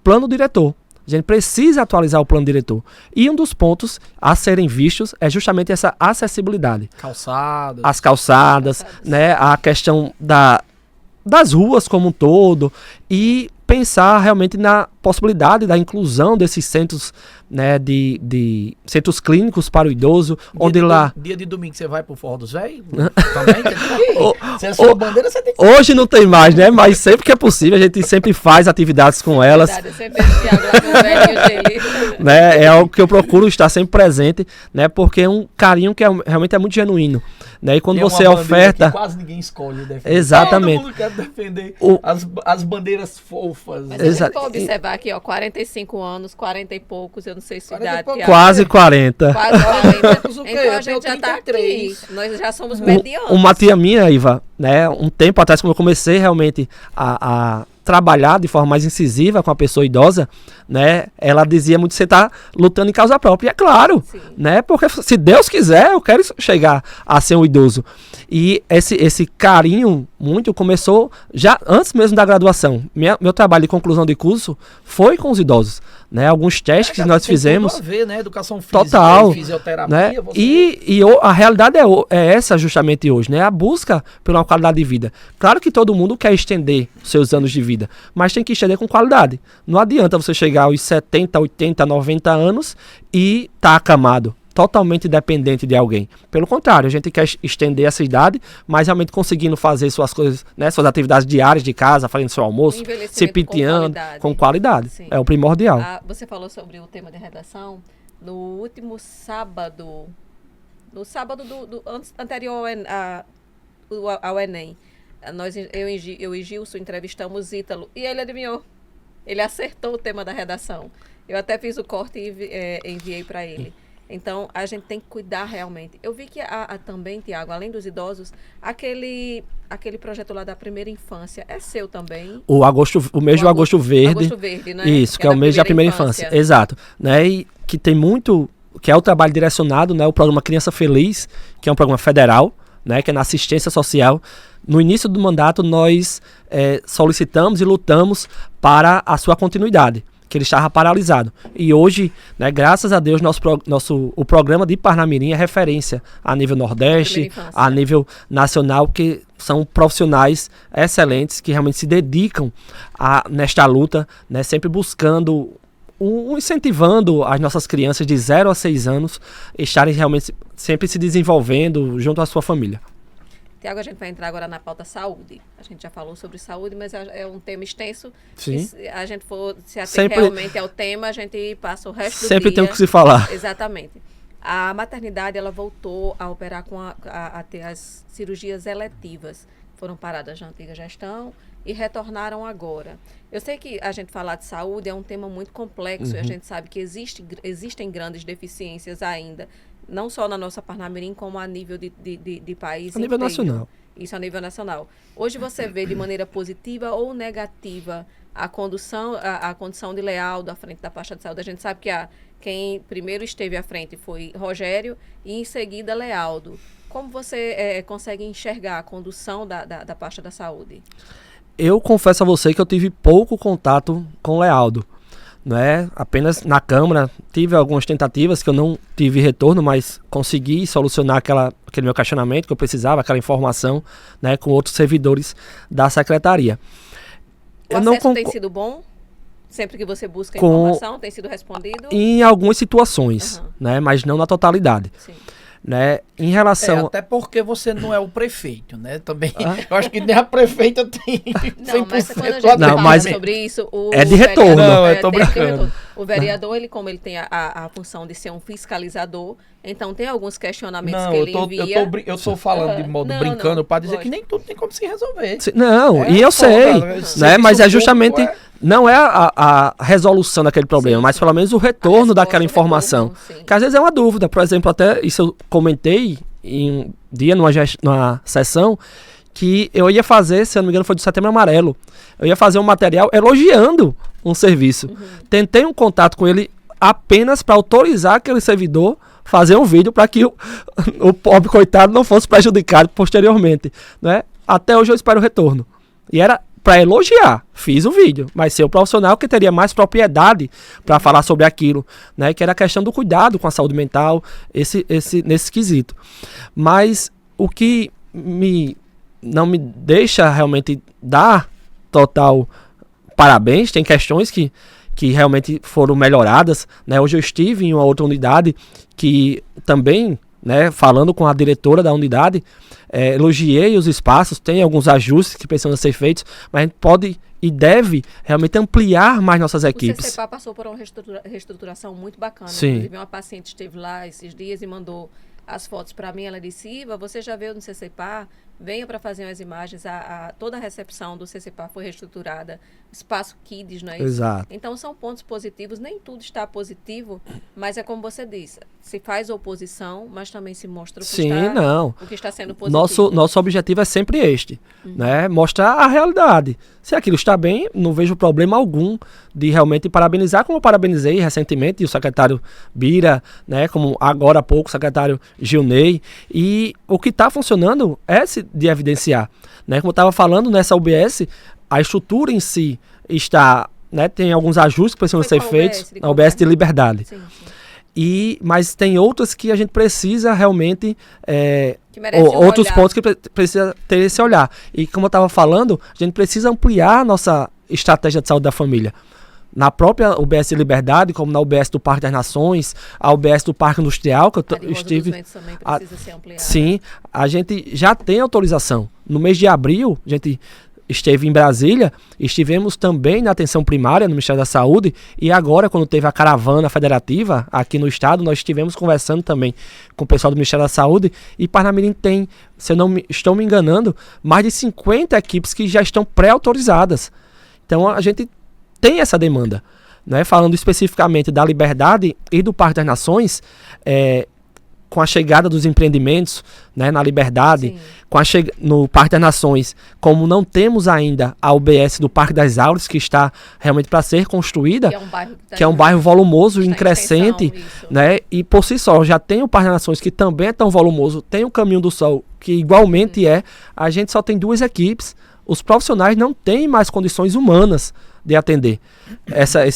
plano diretor. A gente precisa atualizar o plano diretor. E um dos pontos a serem vistos é justamente essa acessibilidade. Calçadas. As calçadas, né, a questão das ruas como um todo, e pensar realmente na possibilidade da inclusão desses centros, né, de centros clínicos para o idoso, onde lá... Dia de domingo você vai pro Forró dos Véios? Também tem que ir. Se é a sua bandeira, você tem que ir. Hoje não tem mais, né? Mas sempre que é possível, a gente sempre faz atividades com elas. Verdade, eu sempre vejo o Thiago lá com o velhinho dele. Né? É algo que eu procuro estar sempre presente, né? Porque é um carinho que realmente é muito genuíno. Né? E quando Tem uma você bandeira oferta... que quase ninguém escolhe defender. Exatamente. Todo mundo quer defender O- as bandeiras fofas. Mas né? se Exato. for observar aqui, ó, 45 anos, 40 e poucos, eu não sei se 40 e idade, poucos. Thiago. Quase 40. Quase 40. O quê? Então Eu a gente tenho já tá aqui. 33. Nós já somos medianos. Uma tia minha, Iva, né, um tempo atrás, quando eu comecei realmente a trabalhar de forma mais incisiva com a pessoa idosa, né, ela dizia muito, você tá lutando em causa própria. E é claro, Sim. né, porque se Deus quiser, eu quero chegar a ser um idoso. E esse carinho muito começou já antes mesmo da graduação. Meu trabalho de conclusão de curso foi com os idosos, né, alguns testes que nós Tem fizemos. tudo a ver, né? Educação física, Total, fisioterapia. né? Você... A realidade é essa justamente hoje, né? A busca por uma qualidade de vida. Claro que todo mundo quer estender os seus anos de vida, mas tem que estender com qualidade. Não adianta você chegar aos 70, 80, 90 anos e tá acamado, totalmente dependente de alguém. Pelo contrário, a gente quer estender essa idade, mas realmente conseguindo fazer suas coisas, né? Suas atividades diárias de casa, fazendo seu almoço, Envelhecimento se penteando com qualidade. Sim. É o primordial. Você falou sobre o tema de redação. No último sábado, no sábado anterior ao Enem, eu e Gilson entrevistamos Ítalo e ele adivinhou. Ele acertou o tema da redação. Eu até fiz o corte e enviei para ele. Então, a gente tem que cuidar realmente. Eu vi que também, Tiago, além dos idosos, aquele projeto lá da primeira infância é seu também. O mês do Agosto Verde. Agosto Verde, né? Isso, que é o mês da primeira infância. Exato. Né? E que tem muito, que é o trabalho direcionado, né? O programa Criança Feliz, que é um programa federal, né? Que é na assistência social. No início do mandato, nós solicitamos e lutamos para a sua continuidade, que ele estava paralisado. E hoje, né, graças a Deus, o programa de Parnamirim é referência a nível Nordeste, a nível nacional, que são profissionais excelentes que realmente se dedicam nesta luta, né, sempre buscando, incentivando as nossas crianças de 0 a 6 anos estarem realmente sempre se desenvolvendo junto à sua família. Tiago, a gente vai entrar agora na pauta saúde. A gente já falou sobre saúde, mas é um tema extenso. Sim. Se a gente for se ater Sempre, realmente ao tema, a gente passa o resto do dia. Sempre tem o que se falar. Exatamente. A maternidade, ela voltou a operar a ter as cirurgias eletivas. Foram paradas na antiga gestão e retornaram agora. Eu sei que a gente falar de saúde é um tema muito complexo e a gente sabe que existem grandes deficiências ainda, não só na nossa Parnamirim, como a nível de país A nível nacional. Isso a nível nacional. Hoje você vê de maneira positiva ou negativa a condição de Lealdo à frente da pasta de saúde. A gente sabe que quem primeiro esteve à frente foi Rogério e em seguida Lealdo. Como você consegue enxergar a condução da pasta da saúde? Eu confesso a você que eu tive pouco contato com Lealdo. Né? Apenas na Câmara tive algumas tentativas que eu não tive retorno, mas consegui solucionar aquele meu questionamento que eu precisava, aquela informação, né, com outros servidores da secretaria. O acesso tem sido bom? Sempre que você busca informação, tem sido respondido? Em algumas situações, né, mas não na totalidade. Sim. Né, em relação... até porque você não é o prefeito, né? Também, eu acho que nem a prefeita tem 100% Não, mas quando a gente fala sobre isso... é de retorno. Não, eu tô brincando. O vereador, ele, como ele tem a função de ser um fiscalizador, então tem alguns questionamentos Não, que ele envia. eu tô falando de modo brincando para dizer que lógico. nem tudo tem como se resolver. Não, e eu foda, sei, esse né? Mas serviço é justamente, público não é a resolução daquele problema, Sim, mas sim. pelo menos o A retorno resposta, daquela o informação. retorno, sim. Que às vezes é uma dúvida. Por exemplo, até isso eu comentei em um dia numa sessão, que eu ia fazer, se eu não me engano foi do Setembro Amarelo, eu ia fazer um material elogiando um serviço. Tentei um contato com ele apenas para autorizar aquele servidor fazer um vídeo para que o pobre coitado não fosse prejudicado posteriormente, né? Até hoje eu espero o retorno. E era para elogiar, fiz o vídeo, mas ser o profissional que teria mais propriedade para falar sobre aquilo, né? Que era a questão do cuidado com a saúde mental, nesse quesito. Mas o que não me deixa realmente dar total parabéns, tem questões que realmente foram melhoradas, né? Hoje eu estive em uma outra unidade que também, né, falando com a diretora da unidade, elogiei os espaços, tem alguns ajustes que precisam ser feitos, mas a gente pode e deve realmente ampliar mais nossas equipes. O CCPA passou por uma reestruturação muito bacana. Sim. Inclusive, uma paciente esteve lá esses dias e mandou as fotos para mim. Ela disse: Iva, você já veio no CCPA? Venha para fazer umas imagens. Toda a recepção do CCPA foi reestruturada. Espaço Kids, não é isso? Exato. Então, são pontos positivos. Nem tudo está positivo, mas é como você disse. Se faz oposição, mas também se mostra o que está sendo positivo. Nosso objetivo é sempre este, né? Mostrar a realidade. Se aquilo está bem, não vejo problema algum de realmente parabenizar, como eu parabenizei recentemente o secretário Bira, né? Como agora há pouco o secretário Gilney. E o que está funcionando é de evidenciar, né? Como eu estava falando, nessa UBS, a estrutura em si está, né? Tem alguns ajustes que precisam ser feitos na UBS de Liberdade. Sim, sim. Mas tem outras que a gente precisa realmente, outros pontos que precisa ter esse olhar. E como eu estava falando, a gente precisa ampliar a nossa estratégia de saúde da família. Na própria UBS de Liberdade, como na UBS do Parque das Nações, a UBS do Parque Industrial, que eu estive... também precisa ser ampliada. Sim, a gente já tem autorização. No mês de abril, a gente esteve em Brasília, estivemos também na atenção primária no Ministério da Saúde, e agora, quando teve a caravana federativa aqui no estado, nós estivemos conversando também com o pessoal do Ministério da Saúde, e Parnamirim tem, se eu não estou me enganando, mais de 50 equipes que já estão pré-autorizadas. Então a gente tem essa demanda, né? Falando especificamente da Liberdade e do Parque das Nações, com a chegada dos empreendimentos, né, na Liberdade, no Parque das Nações, como não temos ainda a UBS do Parque das Áureas, que está realmente para ser construída, que é um bairro volumoso e crescente, né, e por si só já tem o Parque das Nações, que também é tão volumoso, tem o Caminho do Sol, que igualmente a gente só tem 2 equipes, os profissionais não têm mais condições humanas de atender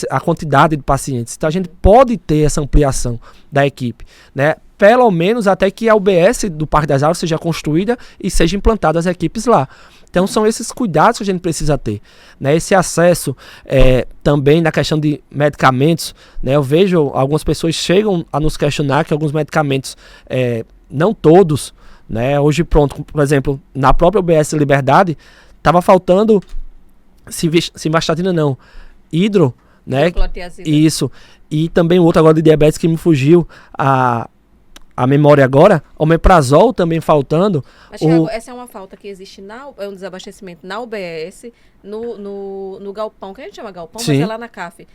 a quantidade de pacientes. Então a gente pode ter essa ampliação da equipe, né? Pelo menos até que a UBS do Parque das Áureas seja construída e sejam implantadas as equipes lá. Então são esses cuidados que a gente precisa ter, né? Esse acesso também na questão de medicamentos, né? Eu vejo algumas pessoas chegam a nos questionar que alguns medicamentos, não todos, né? Hoje pronto, por exemplo, na própria UBS Liberdade, estava faltando simvastatina não, hidro, né? Isso. E também outro agora de diabetes que me fugiu a memória agora, omeprazol também faltando. Mas, Thiago, essa é uma falta que existe é um desabastecimento na UBS, no galpão, que a gente chama galpão, Sim. mas é lá na CAF.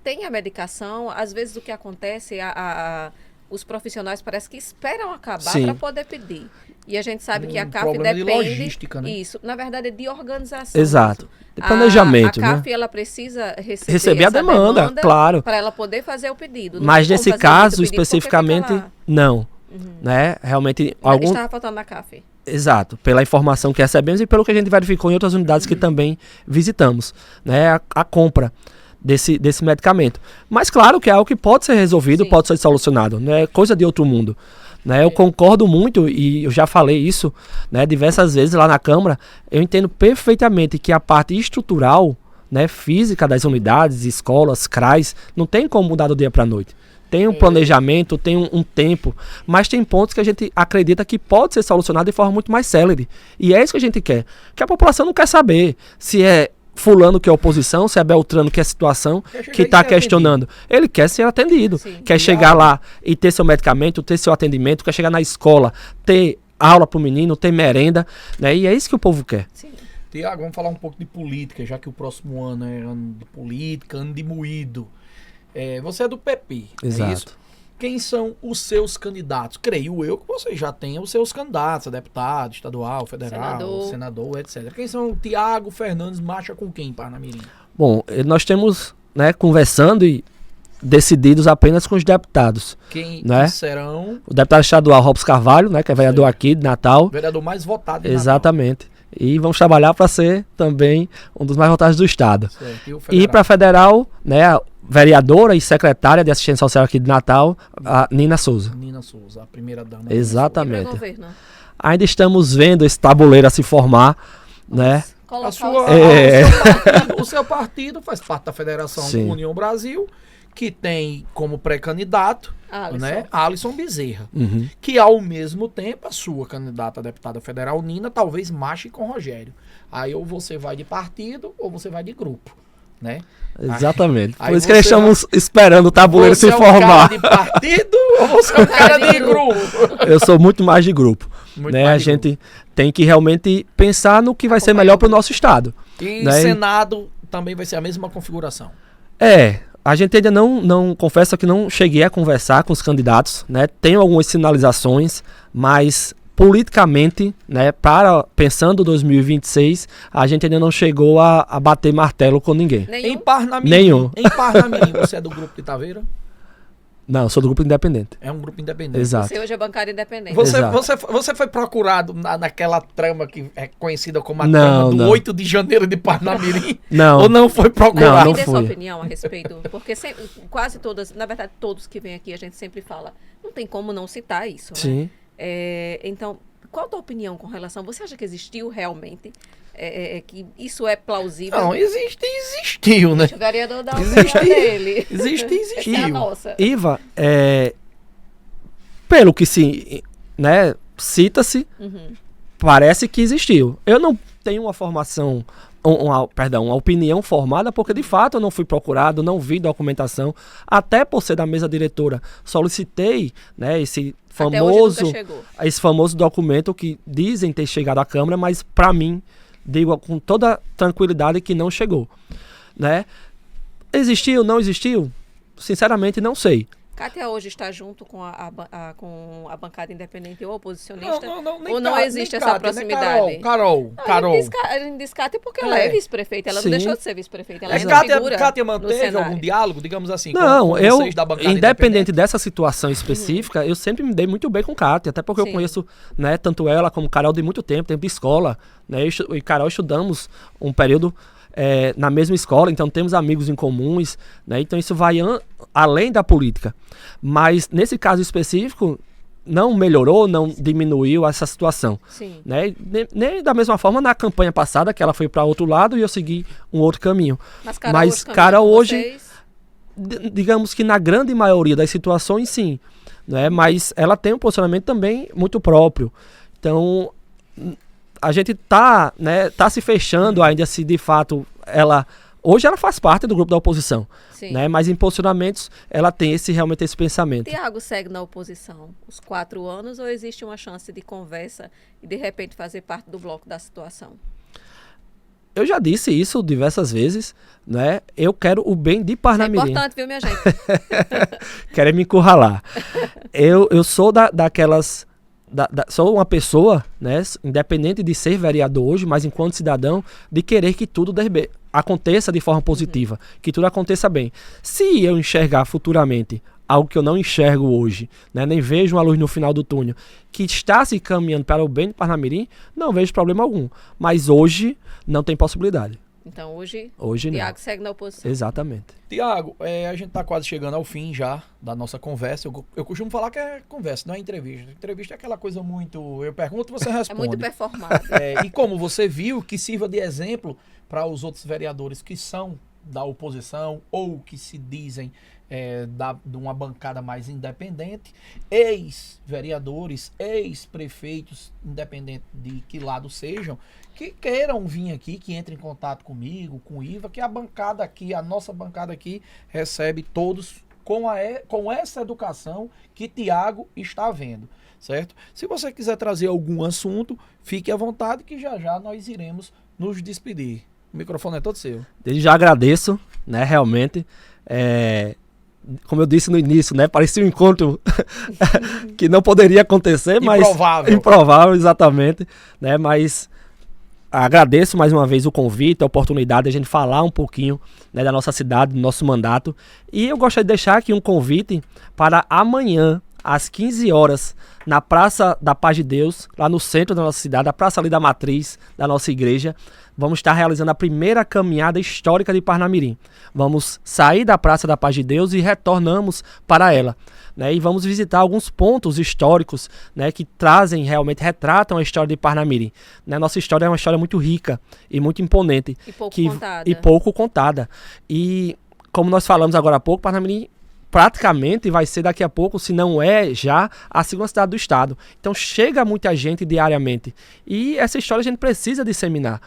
Tem a medicação, às vezes o que acontece, os profissionais parece que esperam acabar para poder pedir. E a gente sabe que a CAF depende... de logística, né? Isso, na verdade é de organização. Exato. De planejamento, a CAF, né? Ela precisa receber a demanda, claro. Para ela poder fazer o pedido. Mas nesse caso, especificamente, não. Né? Realmente... Estava faltando na CAF. Exato, pela informação que recebemos e pelo que a gente verificou em outras unidades que também visitamos, né? A compra desse medicamento. Mas claro que é algo que pode ser resolvido, pode ser solucionado, não é coisa de outro mundo. Né? Eu concordo muito, e eu já falei isso, né, diversas vezes lá na Câmara, eu entendo perfeitamente que a parte estrutural, né, física das unidades, escolas, CRAs, não tem como mudar do dia para a noite. Tem um planejamento, tem um tempo, mas tem pontos que a gente acredita que pode ser solucionado de forma muito mais célere. E é isso que a gente quer. Que a população não quer saber se é fulano que é oposição, se é Beltrano que é situação, que está questionando. Ele quer ser atendido, Sim. quer chegar lá e ter seu medicamento, ter seu atendimento, quer chegar na escola, ter aula para o menino, ter merenda, né? E é isso que o povo quer. Sim. Tiago, vamos falar um pouco de política, já que o próximo ano é ano de política, ano de moído. Você é do PP, Exato. é isso? Quem são os seus candidatos? Creio eu que você já tenha os seus candidatos, a deputado, estadual, federal, senador, etc. Quem são o Tiago Fernandes marcha com quem, Parnamirim? Bom, nós temos, né, conversando e decididos apenas com os deputados. Quem né? serão O deputado estadual Robson Carvalho, né, que é vereador aqui de Natal. o vereador mais votado de Exatamente. E vamos trabalhar para ser também um dos mais votados do estado. Natal. Certo. o E federal? para federal, né, a vereadora e secretária de assistência social aqui de Natal, a Nina Souza. Nina Souza, a primeira dama. E Exatamente. para governo? Ainda estamos vendo esse tabuleiro a se formar, né? Colocar A sua, o seu partido faz parte da Federação Sim. União Brasil, que tem como pré-candidato, Alisson. né, Alisson Bezerra. Uhum. Que ao mesmo tempo a sua candidata a deputada federal, Nina, talvez marche com Rogério. Aí ou você vai de partido ou você vai de grupo, né? Exatamente. Aí Por isso que você nós estamos esperando o tabuleiro Você se é um formar. cara de partido ou você é um cara de grupo? Eu sou muito mais de grupo. Muito Né? mais A de gente tem que realmente pensar no que vai ser melhor para o nosso estado. E né? Senado também vai ser a mesma configuração. A gente ainda não confessa que não cheguei a conversar com os candidatos, né? Tenho algumas sinalizações, mas politicamente, né, pensando 2026, a gente ainda não chegou a bater martelo com ninguém. Em Parnamirim, Nenhum. Em Parnamirim, você é do grupo de Taveira? Não, eu sou do grupo independente. É um grupo independente. Exato. Você hoje é bancária independente. Exato. Você foi procurado naquela trama que é conhecida como a Não, trama do não. 8 de janeiro de Parnamirim? Não. Ou não foi procurado? Não Me dê sua fui. opinião a respeito, porque quase todas, na verdade todos que vêm aqui, a gente sempre fala, não tem como não citar isso, né? Sim. Então, qual a tua opinião com relação? Você acha que existiu realmente? Que isso é plausível? Não, existiu, né? O vereador dá Existe- opinião dele. Existiu. Essa é a nossa. Iva, pelo que se, né, cita-se, Uhum. parece que existiu. Eu não tenho uma formação, uma opinião formada, porque de fato eu não fui procurado, não vi documentação, até por ser da mesa diretora. Solicitei, né, Até hoje nunca chegou. esse famoso documento que dizem ter chegado à Câmara, mas para mim, digo com toda tranquilidade que não chegou, né? Existiu, não existiu? Sinceramente, não sei. Kátia hoje está junto com com a bancada independente ou oposicionista? nem ou não Kátia, existe nem essa Kátia, né? proximidade? Carol. A gente diz Kátia porque ela é vice-prefeita, ela Sim. não deixou de ser vice-prefeita, ela Mas é uma Kátia figura no manteve cenário. algum diálogo, digamos assim, Não, com eu, vocês da bancada independente dessa situação específica, eu sempre me dei muito bem com Kátia, até porque Sim. eu conheço, né, tanto ela como Carol de muito tempo de escola, né, eu e Carol estudamos um período na mesma escola, então temos amigos em comuns, né, então isso vai além da política. Mas nesse caso específico, não melhorou, não diminuiu essa situação. Sim. Né? Nem da mesma forma na campanha passada, que ela foi para outro lado e eu segui um outro caminho. Mas Mas Carol Carol hoje, vocês... digamos que na grande maioria das situações, sim. Né? Mas ela tem um posicionamento também muito próprio. Então, a gente tá se fechando ainda se de fato ela... Hoje ela faz parte do grupo da oposição, Sim. né? Mas em posicionamentos ela tem realmente esse pensamento. Tiago segue na oposição os 4 anos ou existe uma chance de conversa e de repente fazer parte do bloco da situação? Eu já disse isso diversas vezes, né? Eu quero o bem de Isso é Parnamirim. importante, viu, minha gente? Querem me encurralar. Eu sou daquelas... sou uma pessoa, né, independente de ser vereador hoje, mas enquanto cidadão, de querer que tudo aconteça de forma positiva, que tudo aconteça bem. Se eu enxergar futuramente algo que eu não enxergo hoje, né, nem vejo uma luz no final do túnel, que está se caminhando para o bem de Parnamirim, não vejo problema algum. Mas hoje não tem possibilidade. Então hoje Hoje não. Tiago segue na oposição. Exatamente. Tiago, a gente tá quase chegando ao fim já da nossa conversa. Eu costumo falar que é conversa, não é entrevista. Entrevista é aquela coisa muito... Eu pergunto, você É responde. muito performado. E como você viu, que sirva de exemplo para os outros vereadores que são da oposição ou que se dizem de uma bancada mais independente, ex-vereadores, ex-prefeitos, independente de que lado sejam, que queiram vir aqui, que entrem em contato comigo, com o Iva, que a bancada aqui, a nossa bancada aqui, recebe todos com essa educação que Tiago está vendo, certo? Se você quiser trazer algum assunto, fique à vontade que já já nós iremos nos despedir. O microfone é todo seu. Desde já agradeço, né, realmente. Como eu disse no início, né, parecia um encontro que não poderia acontecer, mas... Improvável. Improvável, exatamente, né, mas... Agradeço mais uma vez o convite, a oportunidade de a gente falar um pouquinho, né, da nossa cidade, do nosso mandato. E eu gostaria de deixar aqui um convite para amanhã, às 15 horas, na Praça da Paz de Deus, lá no centro da nossa cidade, a Praça ali da Matriz, da nossa igreja. Vamos estar realizando a primeira caminhada histórica de Parnamirim. Vamos sair da Praça da Paz de Deus e retornamos para ela, né, e vamos visitar alguns pontos históricos, né, que trazem, realmente retratam a história de Parnamirim. Né, nossa história é uma história muito rica e muito imponente. E pouco contada. E como nós falamos agora há pouco, Parnamirim praticamente vai ser daqui a pouco, se não é já, a segunda cidade do estado. Então chega muita gente diariamente. E essa história a gente precisa disseminar,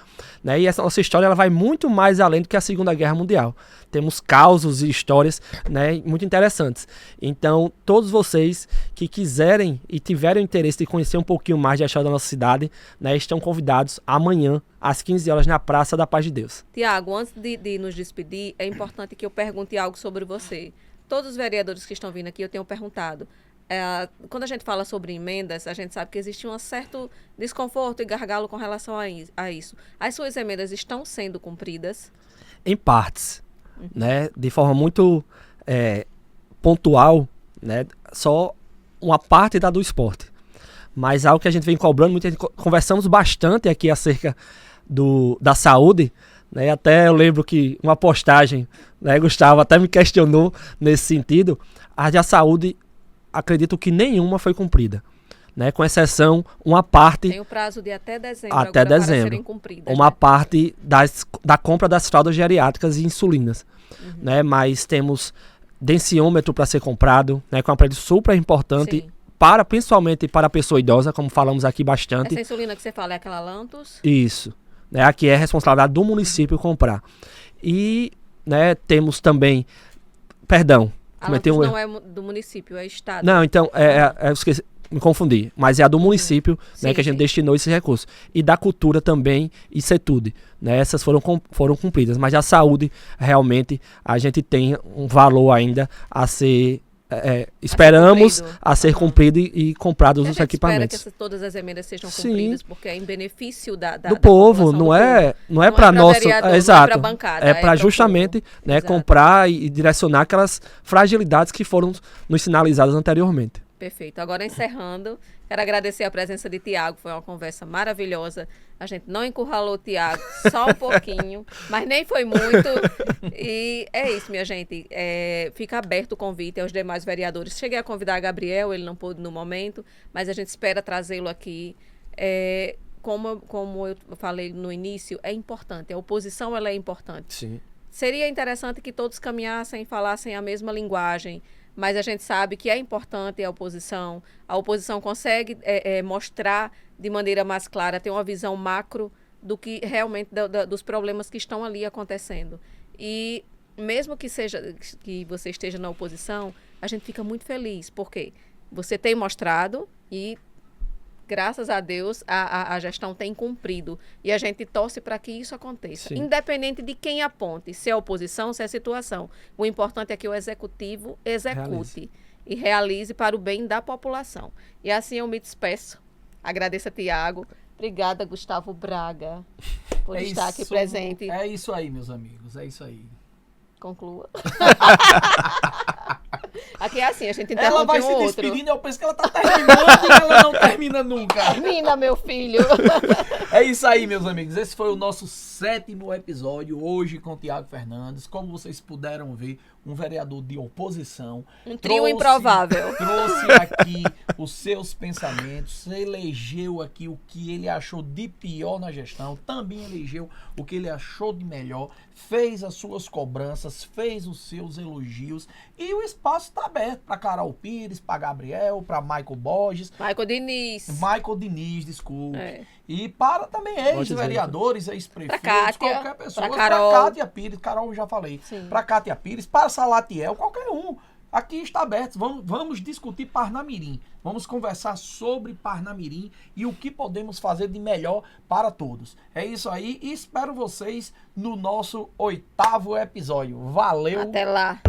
né? E essa nossa história ela vai muito mais além do que a Segunda Guerra Mundial. Temos causos e histórias, né, muito interessantes. Então, todos vocês que quiserem e tiverem interesse de conhecer um pouquinho mais da história da nossa cidade, né, estão convidados amanhã, às 15 horas, na Praça da Paz de Deus. Tiago, antes de nos despedir, é importante que eu pergunte algo sobre você. Todos os vereadores que estão vindo aqui, eu tenho perguntado. Quando a gente fala sobre emendas, a gente sabe que existe um certo desconforto e gargalo com relação a isso. As suas emendas estão sendo cumpridas? Em partes, né? De forma muito pontual, né? Só uma parte do esporte. Mas algo que a gente vem cobrando, conversamos bastante aqui acerca da saúde, né? Até eu lembro que uma postagem, né, Gustavo até me questionou nesse sentido. A da saúde, acredito que nenhuma foi cumprida, né? Com exceção uma parte... Tem o prazo de até dezembro, até agora dezembro, para serem cumpridas, uma né? parte da compra das fraldas geriátricas e insulinas, né? Mas temos densiômetro para ser comprado, né? Com um aparelho super importante, principalmente para a pessoa idosa, como falamos aqui bastante. Essa insulina que você fala é aquela Lantus? Isso. Né, aqui é responsabilidade do município comprar. E, né, temos também... Perdão. A Lantus não é do município, é estado. Não, então, eu esqueci, me confundi. Mas é a do município, né, que a gente destinou esse recurso. E da cultura também, e Setude. Né, essas foram cumpridas. Mas a saúde, realmente, a gente tem um valor ainda a ser... esperamos a ser cumprido e comprado os equipamentos. Espera que todas as emendas sejam cumpridas, porque é em benefício do povo, não é para nosso, exato, não é para bancada, é para justamente, né, comprar e direcionar aquelas fragilidades que foram nos sinalizadas anteriormente. Perfeito. Agora encerrando, quero agradecer a presença de Tiago, foi uma conversa maravilhosa. A gente não encurralou o Tiago, só um pouquinho, mas nem foi muito. E é isso, minha gente. Fica aberto o convite aos demais vereadores. Cheguei a convidar a Gabriel, ele não pôde no momento, mas a gente espera trazê-lo aqui. Como eu falei no início, é importante. A oposição ela é importante. Sim. Seria interessante que todos caminhassem e falassem a mesma linguagem, mas a gente sabe que é importante a oposição. A oposição consegue mostrar de maneira mais clara, ter uma visão macro do que realmente dos problemas que estão ali acontecendo. E mesmo que você esteja na oposição, a gente fica muito feliz, porque você tem mostrado e, graças a Deus, a gestão tem cumprido. E a gente torce para que isso aconteça. Sim. Independente de quem aponte, se é oposição, se é situação. O importante é que o executivo execute e realize para o bem da população. E assim eu me despeço. Agradeço a Tiago. Obrigada, Gustavo Braga, por estar aqui presente. É isso aí, meus amigos. É isso aí. Conclua. Aqui é assim, a gente interrompe Ela vai um se outro. despedindo, eu penso que ela tá terminando e ela não termina nunca. Termina, meu filho. É isso aí, meus amigos. Esse foi o nosso 7º episódio, hoje com o Tiago Fernandes. Como vocês puderam ver, um vereador de oposição. Um trio improvável. Trouxe aqui os seus pensamentos, elegeu aqui o que ele achou de pior na gestão, também elegeu o que ele achou de melhor, fez as suas cobranças, fez os seus elogios e o espaço está aberto para Carol Pires, para Gabriel, para Michael Borges. Michael Diniz. Michael Diniz, desculpe. É. E para também ex-vereadores, ex-prefeitos, Pra Kátia, qualquer pessoa. pra Carol. Pra Kátia Pires, Carol eu já falei. Sim. Para Kátia Pires, para Salatiel, qualquer um. Aqui está aberto. Vamos discutir Parnamirim. Vamos conversar sobre Parnamirim e o que podemos fazer de melhor para todos. É isso aí e espero vocês no nosso 8º episódio. Valeu! Até lá.